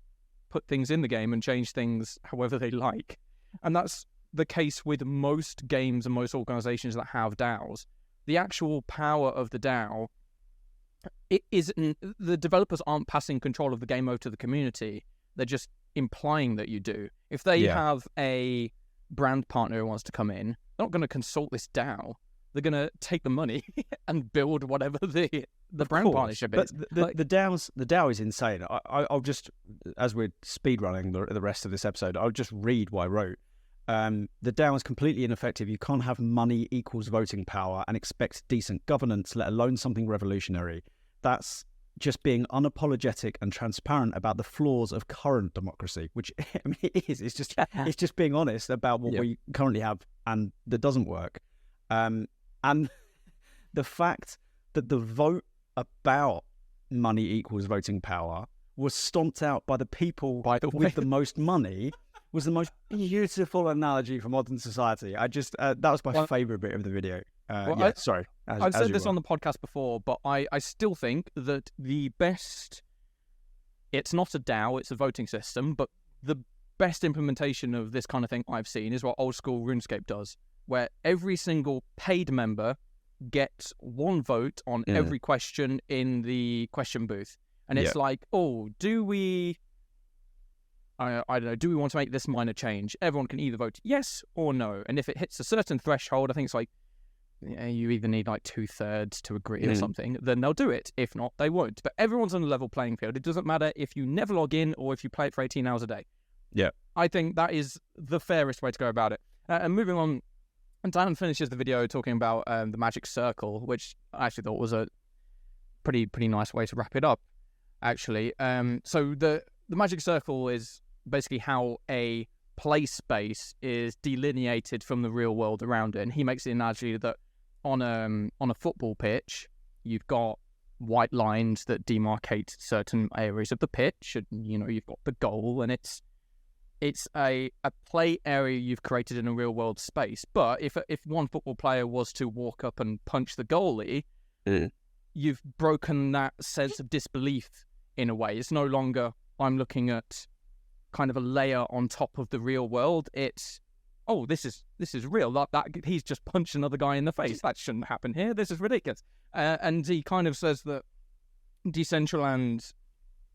S2: put things in the game and change things however they like. And that's the case with most games and most organizations that have DAOs. The actual power of the DAO, the developers aren't passing control of the game over to the community. They're just implying that you do. If they have a brand partner who wants to come in, they're not going to consult this DAO. They're going to take the money and build whatever the brand partnership is.
S1: But the DAO is insane. I'll just, as we're speedrunning the rest of this episode, I'll just read what I wrote. The DAO is completely ineffective. You can't have money equals voting power and expect decent governance, let alone something revolutionary. That's just being unapologetic and transparent about the flaws of current democracy, which it is. It's just being honest about what we currently have and that doesn't work. And the fact that the vote about money equals voting power was stomped out by the people with the most money was the most beautiful analogy for modern society. That was my favourite bit of the video. Sorry.
S2: I've said this on the podcast before, but I still think that the best... It's not a DAO, it's a voting system, but the best implementation of this kind of thing I've seen is what old school RuneScape does, where every single paid member gets one vote on every question in the question booth. And it's like, do we... I don't know, do we want to make this minor change? Everyone can either vote yes or no. And if it hits a certain threshold, I think it's like, you either need like 2/3 to agree or something, then they'll do it. If not, they won't. But everyone's on a level playing field. It doesn't matter if you never log in or if you play it for 18 hours a day.
S1: Yeah.
S2: I think that is the fairest way to go about it. And moving on And Dan finishes the video talking about the magic circle, which I actually thought was a pretty nice way to wrap it up, actually. So the magic circle is basically how a play space is delineated from the real world around it. And he makes the analogy that on a football pitch, you've got white lines that demarcate certain areas of the pitch, and you've got the goal, and it's a play area you've created in a real world space. But if one football player was to walk up and punch the goalie, you've broken that sense of disbelief in a way. It's no longer I'm looking at kind of a layer on top of the real world. It's this is real. That he's just punched another guy in the face. That shouldn't happen here. This is ridiculous. And he kind of says that Decentraland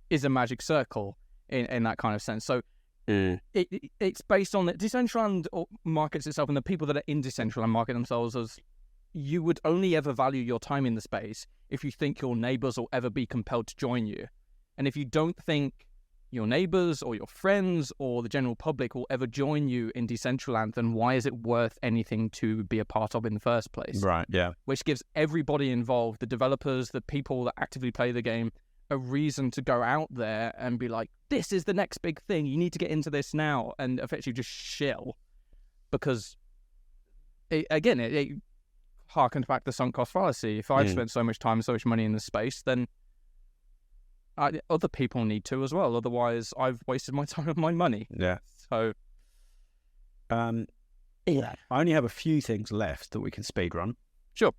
S2: is a magic circle in that kind of sense. So it's based on that. Decentraland markets itself, and the people that are in Decentraland market themselves as, you would only ever value your time in the space if you think your neighbors will ever be compelled to join you. And if you don't think your neighbors or your friends or the general public will ever join you in Decentraland, then why is it worth anything to be a part of in the first place?
S1: Right, yeah.
S2: Which gives everybody involved, the developers, the people that actively play the game, a reason to go out there and be like, this is the next big thing, you need to get into this now, and effectively just shill. Because, it harkens back to the sunk cost fallacy. If I've spent so much time and so much money in this space, then other people need to as well. Otherwise, I've wasted my time and my money.
S1: Yeah.
S2: So,
S1: I only have a few things left that we can speedrun.
S2: Sure.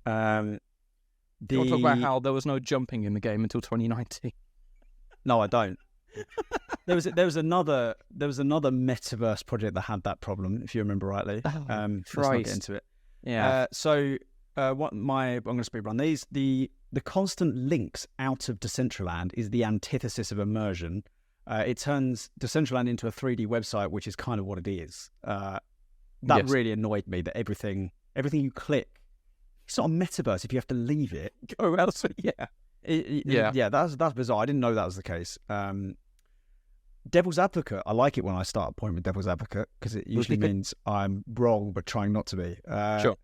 S1: Do
S2: you want to talk about how there was no jumping in the game until 2019?
S1: No, I don't. There was another Metaverse project that had that problem, if you remember rightly. Let's not get into it.
S2: Yeah.
S1: I'm going to speedrun these. The constant links out of Decentraland is the antithesis of immersion. It turns Decentraland into a 3D website, which is kind of what it is. That really annoyed me, that everything you click, it's not a metaverse if you have to leave it.
S2: Go elsewhere.
S1: Yeah, that's bizarre. I didn't know that was the case. Devil's advocate, I like it when I start a point with devil's advocate, because it usually means I'm wrong but trying not to be.
S2: Sure.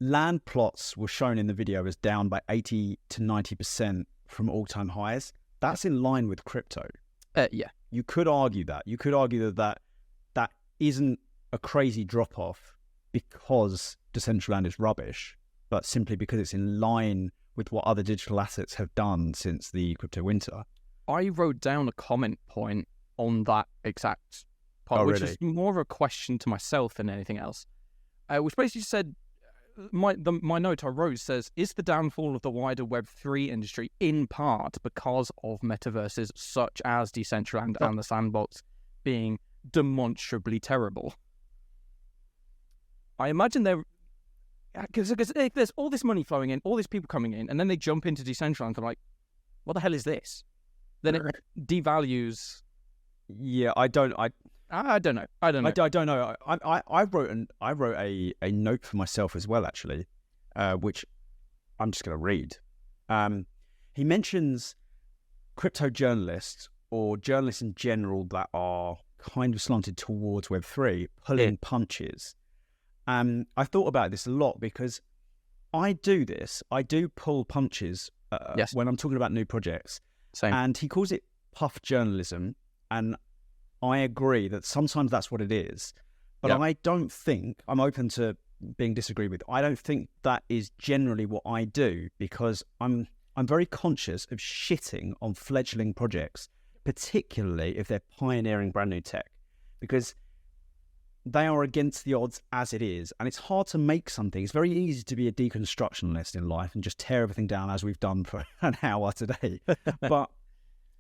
S1: Land plots were shown in the video as down by 80 to 90% from all-time highs. That's in line with crypto.
S2: Yeah.
S1: You could argue that. You could argue that isn't a crazy drop-off because Decentraland is rubbish, but simply because it's in line with what other digital assets have done since the crypto winter.
S2: I wrote down a comment point on that exact part, which is more of a question to myself than anything else, which basically said, my note I wrote says, is the downfall of the wider Web3 industry in part because of metaverses such as Decentraland and the Sandbox being demonstrably terrible? I imagine because there's all this money flowing in, all these people coming in, and then they jump into Decentraland and they're like, what the hell is this? Then it devalues.
S1: Yeah, I don't know.
S2: I don't know.
S1: I wrote a note for myself as well, actually, which I'm just going to read. He mentions crypto journalists or journalists in general that are kind of slanted towards Web3 pulling punches. I thought about this a lot because I do this. I do pull punches when I'm talking about new projects.
S2: Same.
S1: And he calls it puff journalism, and I agree that sometimes that's what it is, but I don't think, I'm open to being disagreed with, I don't think that is generally what I do, because I'm very conscious of shitting on fledgling projects, particularly if they're pioneering brand new tech, because they are against the odds as it is, and it's hard to make something. It's very easy to be a deconstructionist in life and just tear everything down as we've done for an hour today. But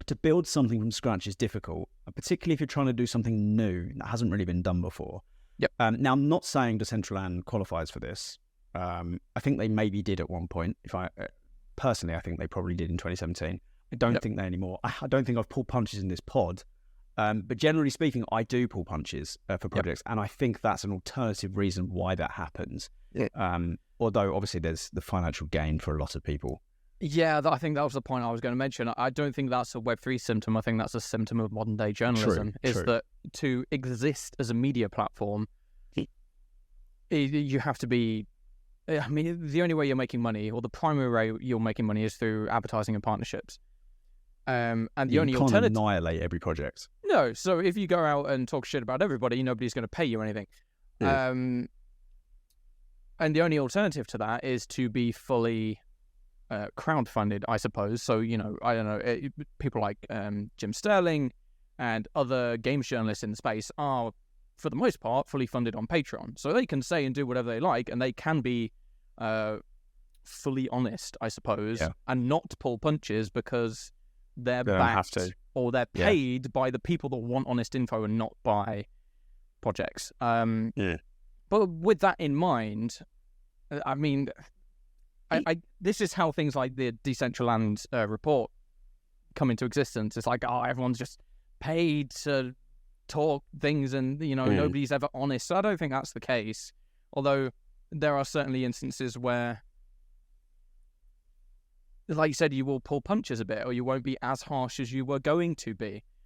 S1: to build something from scratch is difficult, particularly if you're trying to do something new that hasn't really been done before.
S2: Yep.
S1: Now, I'm not saying Decentraland qualifies for this. I think they maybe did at one point. Personally, I think they probably did in 2017. I don't think they anymore. I don't think I've pulled punches in this pod. But generally speaking, I do pull punches for projects, and I think that's an alternative reason why that happens. Although, obviously, there's the financial gain for a lot of people.
S2: Yeah, I think that was the point I was going to mention. I don't think that's a Web3 symptom. I think that's a symptom of modern-day journalism,
S1: True.
S2: That to exist as a media platform, You have to be. I mean, the only way you're making money, or the primary way you're making money, is through advertising and partnerships. And the only alternative,
S1: annihilate every project.
S2: No, so if you go out and talk shit about everybody, nobody's going to pay you anything. Yeah. And the only alternative to that is to be fully crowdfunded, I suppose. So, I don't know, people like Jim Sterling and other games journalists in the space are, for the most part, fully funded on Patreon. So they can say and do whatever they like, and they can be fully honest, I suppose, and not pull punches because they're backed or they're paid by the people that want honest info and not by projects. But with that in mind, I mean, this is how things like the Decentraland report come into existence. It's like, everyone's just paid to talk things and, nobody's ever honest. So I don't think that's the case. Although there are certainly instances where, like you said, you will pull punches a bit, or you won't be as harsh as you were we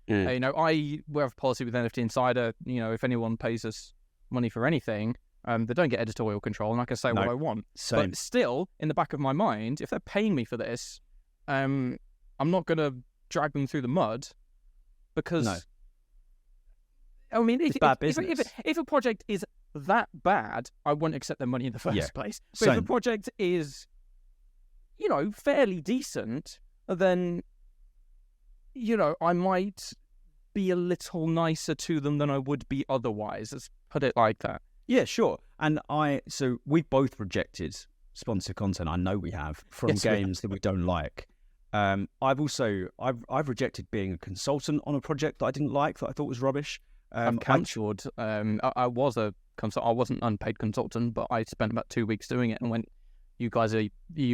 S2: have a policy with NFT Insider, if anyone pays us money for anything, they don't get editorial control, and I can say what I want.
S1: Same.
S2: But still, in the back of my mind, if they're paying me for this, I'm not going to drag them through the mud, because... No. I mean, if a project is that bad, I won't accept their money in the first place. But if a project is... fairly decent, then, I might be a little nicer to them than I would be otherwise. Let's put it like that.
S1: Yeah, sure. And so we've both rejected sponsored content. I know we have, from games that we don't like. I've rejected being a consultant on a project that I didn't like, that I thought was rubbish.
S2: I've cancelled. I was a consultant. I wasn't an unpaid consultant, but I spent about 2 weeks doing it and went, you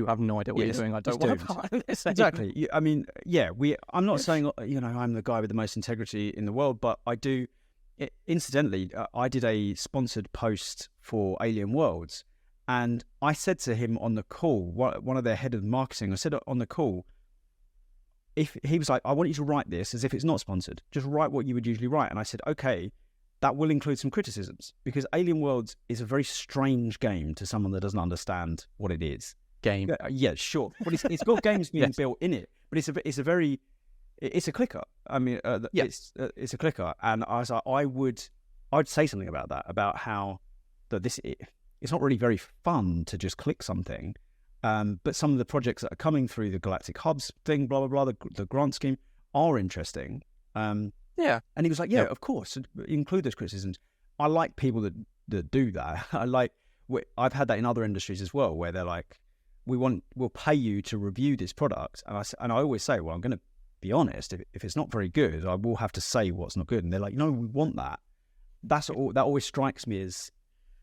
S2: have no idea what you're doing. I don't want to part of this.
S1: Exactly. I mean, I'm not saying, I'm the guy with the most integrity in the world, but I do. Incidentally, I did a sponsored post for Alien Worlds, and I said to him on the call, one of their head of marketing, I said on the call, if he was like, I want you to write this as if it's not sponsored, just write what you would usually write. And I said, okay, that will include some criticisms, because Alien Worlds is a very strange game to someone that doesn't understand what it is.
S2: Game.
S1: Yeah, sure. But it's got games being built in it, but it's a clicker. I mean, it's a clicker. And I was like, I'd say something about that, about how it's not really very fun to just click something. But some of the projects that are coming through the Galactic Hubs thing, blah, blah, blah, the grant scheme, are interesting. And he was like, of course, include those criticisms. I like people that do that. I've had that in other industries as well, where they're like, we'll pay you to review this product. And I always say, well, I'm going to be honest. If it's not very good, I will have to say what's not good. And they're like, no, we want that. That always strikes me as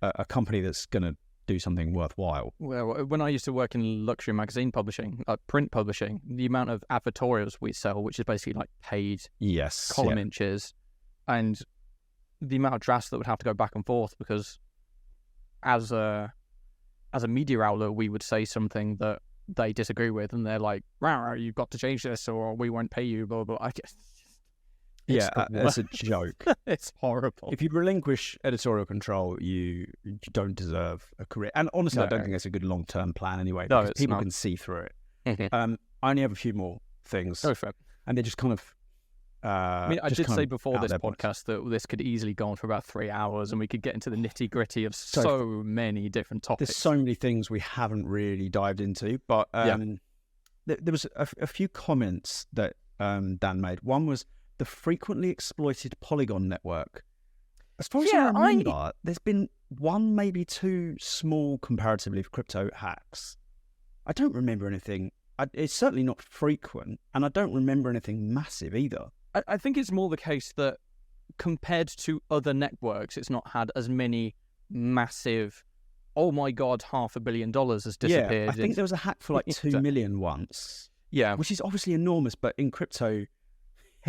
S1: a company that's going to do something worthwhile.
S2: Well, when I used to work in luxury magazine publishing, print publishing, the amount of advertorials we sell, which is basically like paid column inches, and the amount of drafts that would have to go back and forth, because as a media outlet, we would say something that they disagree with, and they're like, "Wow, you've got to change this, or we won't pay you." Blah blah. I guess.
S1: It's a joke.
S2: It's horrible.
S1: If you relinquish editorial control, you don't deserve a career. And honestly, I don't think it's a good long-term plan anyway, because people can see through it. Mm-hmm. I only have a few more things.
S2: Go for it.
S1: And they're just kind of...
S2: I did say before this podcast that this could easily go on for about 3 hours, and we could get into the nitty-gritty of so many different topics.
S1: There's so many things we haven't really dived into, but there was a few comments that Dan made. One was the frequently exploited Polygon network. As far as I remember, there's been one, maybe two small, comparatively, crypto hacks. I don't remember anything. It's certainly not frequent, and I don't remember anything massive either.
S2: I think it's more the case that compared to other networks, it's not had as many massive, oh my God, $500 million has disappeared.
S1: Yeah, I think there was a hack for like 2 million once.
S2: Yeah.
S1: Which is obviously enormous, but in crypto,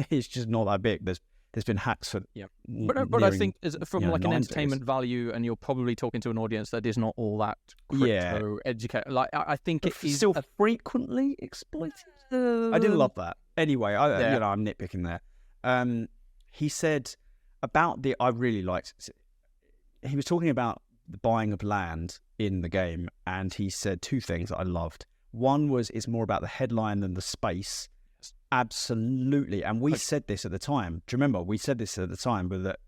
S1: it's just not that big. There's been hacks for...
S2: Yeah. But I think from like an entertainment value, and you're probably talking to an audience that is not all that crypto educated. Like, I think it is
S1: still frequently exploited. I didn't love that. Anyway, I'm nitpicking there. He said about I really liked... He was talking about the buying of land in the game, and he said two things that I loved. One was it's more about the headline than the space. Absolutely. And we said this at the time. Do you remember? We said this at the time, but that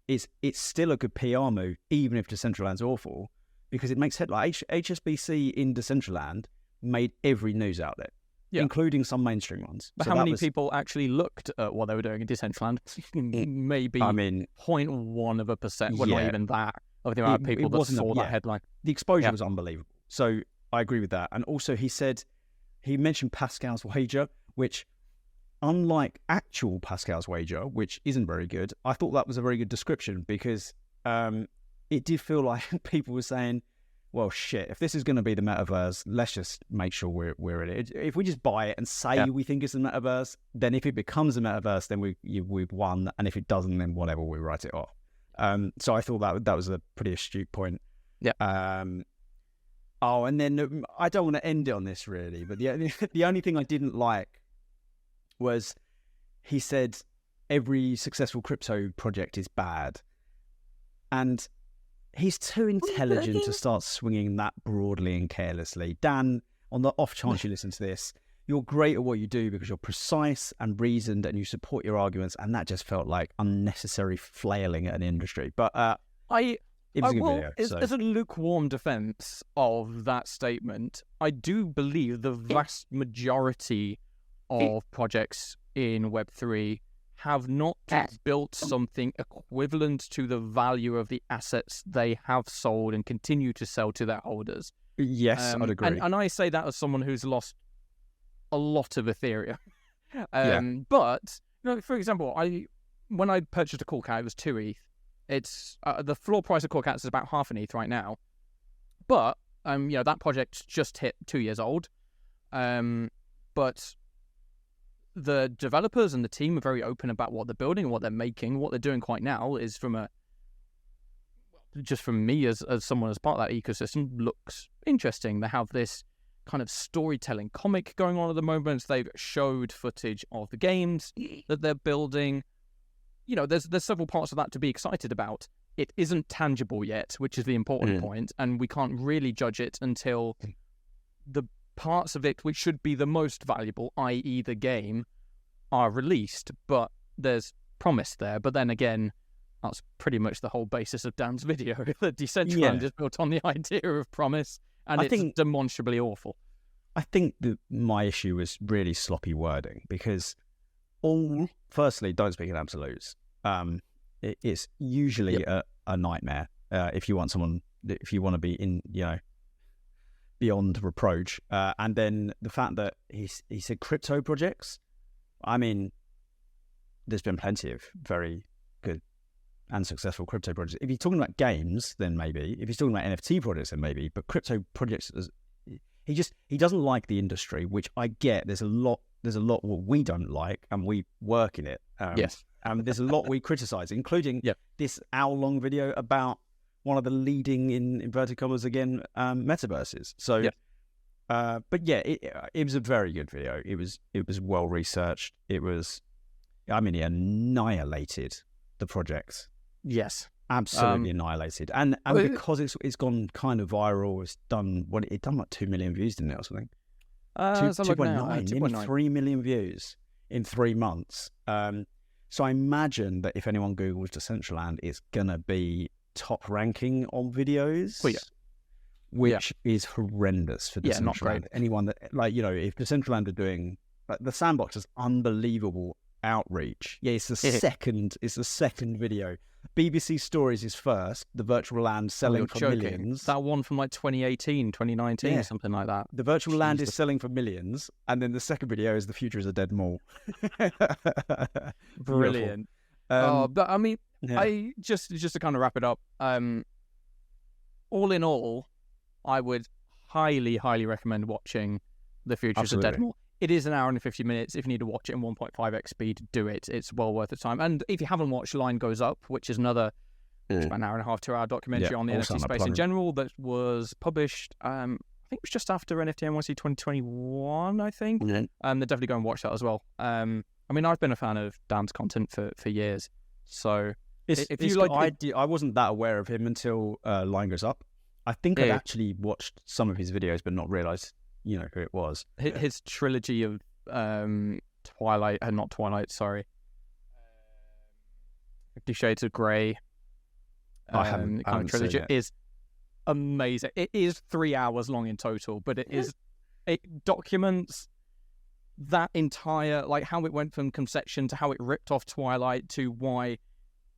S1: it's still a good PR move, even if Decentraland's awful, because it makes headline. HSBC in Decentraland made every news outlet, including some mainstream ones.
S2: But
S1: so
S2: how many people actually looked at what they were doing in Decentraland? Maybe 0.1%, well, not even that, of the amount of people that saw that headline.
S1: The exposure was unbelievable. So I agree with that. And also he mentioned Pascal's wager, which, unlike actual Pascal's wager, which isn't very good, I thought that was a very good description, because it did feel like people were saying, well, shit, if this is going to be the metaverse, let's just make sure we're in it. If we just buy it and say we think it's the metaverse, then if it becomes a metaverse, then we've won. And if it doesn't, then whatever, we write it off. So I thought that was a pretty astute point.
S2: Yeah.
S1: And then I don't want to end it on this really, but the only thing I didn't like was he said every successful crypto project is bad. And he's too intelligent to start swinging that broadly and carelessly. Dan, on the off chance you listen to this, you're great at what you do because you're precise and reasoned and you support your arguments, and that just felt like unnecessary flailing at an industry. But it was a good video.
S2: As a lukewarm defense of that statement, I do believe the vast majority of projects in Web3 have not built something equivalent to the value of the assets they have sold and continue to sell to their holders.
S1: Yes, I'd agree.
S2: And I say that as someone who's lost a lot of Ethereum. But, for example, when I purchased a Cool Cat, it was 2 ETH. It's the floor price of Cool Cats is about half an ETH right now. But, that project just hit 2 years old. But the developers and the team are very open about what they're building and what they're making. What they're doing quite now is just from me as someone as part of that ecosystem, looks interesting. They have this kind of storytelling comic going on at the moment. They've showed footage of the games that they're building. There's several parts of that to be excited about. It isn't tangible yet, which is the important point, and we can't really judge it until the parts of it which should be the most valuable, i.e. the game, are released. But there's promise there. But then again, that's pretty much the whole basis of Dan's video. The Decentraland is built on the idea of promise, and it's demonstrably awful.
S1: I think that my issue was really sloppy wording, because firstly, don't speak in absolutes. It's usually a nightmare if you want to be in, beyond reproach. And then the fact that he said crypto projects, I mean, there's been plenty of very good and successful crypto projects. If you're talking about games, then maybe. If you're talking about NFT projects, then maybe. But crypto projects, he doesn't like the industry, which I get. There's a lot what we don't like, and we work in it.
S2: Yes.
S1: And there's a lot we criticize, including this hour-long video about one of the leading, in inverted commas again, metaverses. So, it was a very good video. It was well researched. He annihilated the project.
S2: Yes,
S1: absolutely annihilated. And because it's gone kind of viral, it done like 2 million views, didn't it, or something? 2.9, nearly 3 million views in 3 months. So I imagine that if anyone Googles Decentraland, it's gonna be top ranking on videos, which is horrendous for Decentraland.
S2: Yeah, not great.
S1: Anyone that, if Decentraland are doing, the Sandbox has unbelievable outreach. Yeah, it's the second video. BBC Stories is first. The virtual land selling for millions.
S2: That one from 2018, 2019, something like that.
S1: The virtual land is selling for millions, and then the second video is the future is a dead mall.
S2: Brilliant. But I mean, I just to kind of wrap it up. All in all, I would highly, highly recommend watching The Future is a Dead Mall. It is an hour and 50 minutes. If you need to watch it in 1.5x speed, do it. It's well worth the time. And if you haven't watched Line Goes Up, which is another about an hour and a half, 2 hour documentary on the NFT space in general, that was published, I think it was just after NFT NYC 2021, I think. They're definitely go and watch that as well. I mean, I've been a fan of Dan's content for years. So
S1: I wasn't that aware of him until Line Goes Up. I think I'd actually watched some of his videos, but not realised, who it was.
S2: His trilogy of Twilight, not Twilight, sorry. 50 Shades of Grey.
S1: I haven't
S2: trilogy is amazing. It is 3 hours long in total, but it documents that entire, how it went from conception to how it ripped off Twilight to why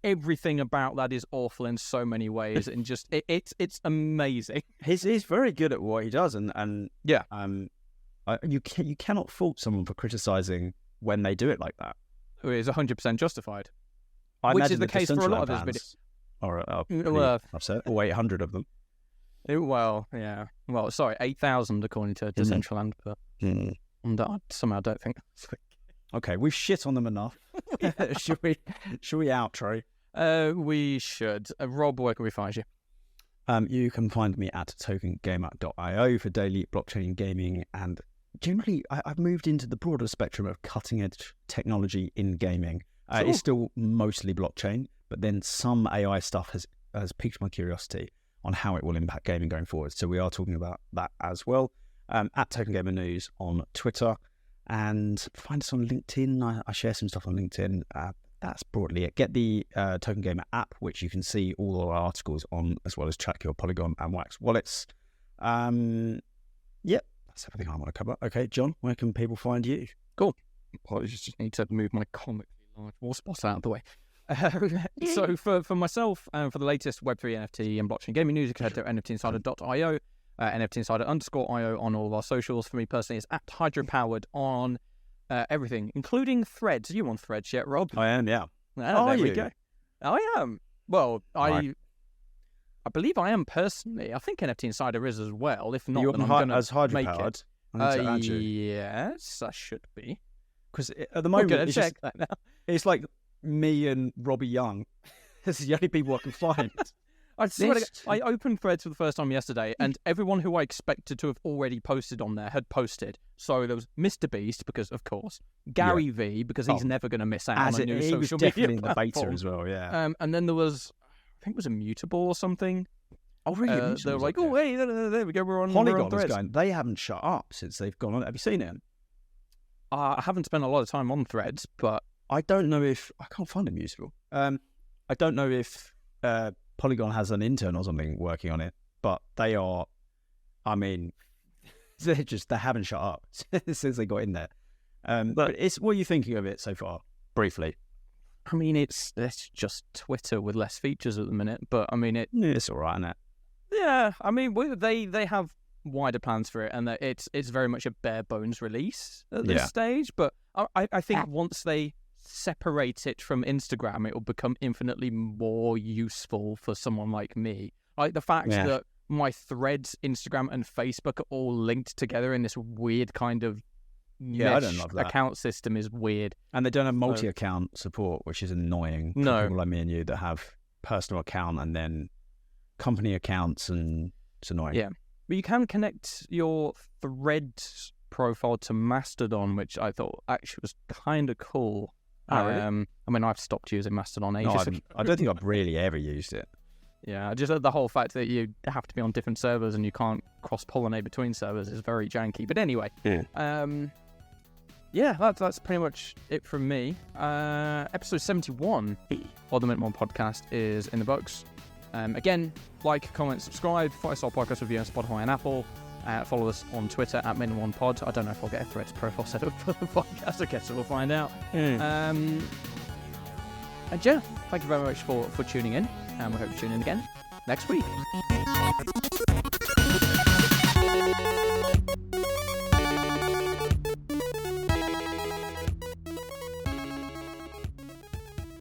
S2: everything about that is awful in so many ways, and just it's amazing.
S1: He's very good at what he does, and
S2: yeah,
S1: you cannot fault someone for criticizing when they do it like that.
S2: It is 100% justified, which is the case for a lot of his videos.
S1: Or upset, or 800 of them.
S2: Sorry, 8,000 according to Decentraland, but somehow don't think.
S1: Okay, we've shit on them enough. Should we outro?
S2: We should. Rob, where can we find you?
S1: You can find me at tokengamer.io for daily blockchain gaming, and generally I've moved into the broader spectrum of cutting edge technology in gaming. It's still mostly blockchain, but then some AI stuff has piqued my curiosity on how it will impact gaming going forward. So we are talking about that as well. At Token Gamer News on Twitter, and find us on LinkedIn. I share some stuff on LinkedIn. That's broadly it. Get the Token Gamer app, which you can see all our articles on, as well as track your Polygon and Wax wallets. Yep, that's everything I want to cover. Okay, John, where can people find you?
S2: Cool. Well, I just need to move my comically large wall spots out of the way. So for myself, for the latest Web3 NFT and blockchain gaming news, you can head to nftinsider.io, nftinsider_io on all of our socials. For me personally, it's at Hydropowered on everything, including Threads. Are you on Threads yet, Rob?
S1: I am, yeah.
S2: There we go. I am. Well, I believe I am personally. I think NFT Insider is as well. If not, then I'm going to make it. Yes, I should be.
S1: Because at the moment, check that now. It's like me and Robbie Young. This is the only people I can find.
S2: I swear to God, I opened Threads for the first time yesterday, and everyone who I expected to have already posted on there had posted. So there was Mr. Beast, because of course, Gary V, because he's never going to miss out on a new social media platform. He was definitely in the beta
S1: as well, yeah.
S2: And then there was, I think it was Immutable or something.
S1: Oh, really?
S2: They were like, oh, hey, there we go, we're on
S1: Polygon
S2: Threads.
S1: is going, they haven't shut up since they've gone on. Have you seen it?
S2: I haven't spent a lot of time on Threads, but
S1: I don't know if... I can't find Immutable. I don't know if Polygon has an intern or something working on it, but they are... I mean, they haven't shut up since they got in there. But what are you thinking of it so far, briefly?
S2: I mean, it's just Twitter with less features at the minute, but I mean...
S1: It's all right, isn't it?
S2: Yeah, I mean, they have wider plans for it, and that it's very much a bare bones release at this stage, but I think once they separate it from Instagram, it will become infinitely more useful for someone like me. Like the fact that my Threads, Instagram and Facebook are all linked together in this weird kind of
S1: I don't love that.
S2: Account system is weird.
S1: And they don't have multi-account support, which is annoying for people like me and you that have personal account and then company accounts, and it's annoying.
S2: Yeah. But you can connect your Threads profile to Mastodon, which I thought actually was kind of cool.
S1: Oh, really?
S2: I mean, I've stopped using Mastodon ages ago.
S1: I don't think I've really ever used it.
S2: Yeah, just the whole fact that you have to be on different servers and you can't cross-pollinate between servers is very janky. But anyway, that's pretty much it from me. Episode 71 of the Mint1 podcast is in the books. Again, like, comment, subscribe, 5-star podcast review on Spotify and Apple. Follow us on Twitter at Min1Pod. I don't know if I'll get a Threads profile set up for the podcast. I guess we'll find out. And yeah, thank you very much for tuning in, and we hope you tune in again next week.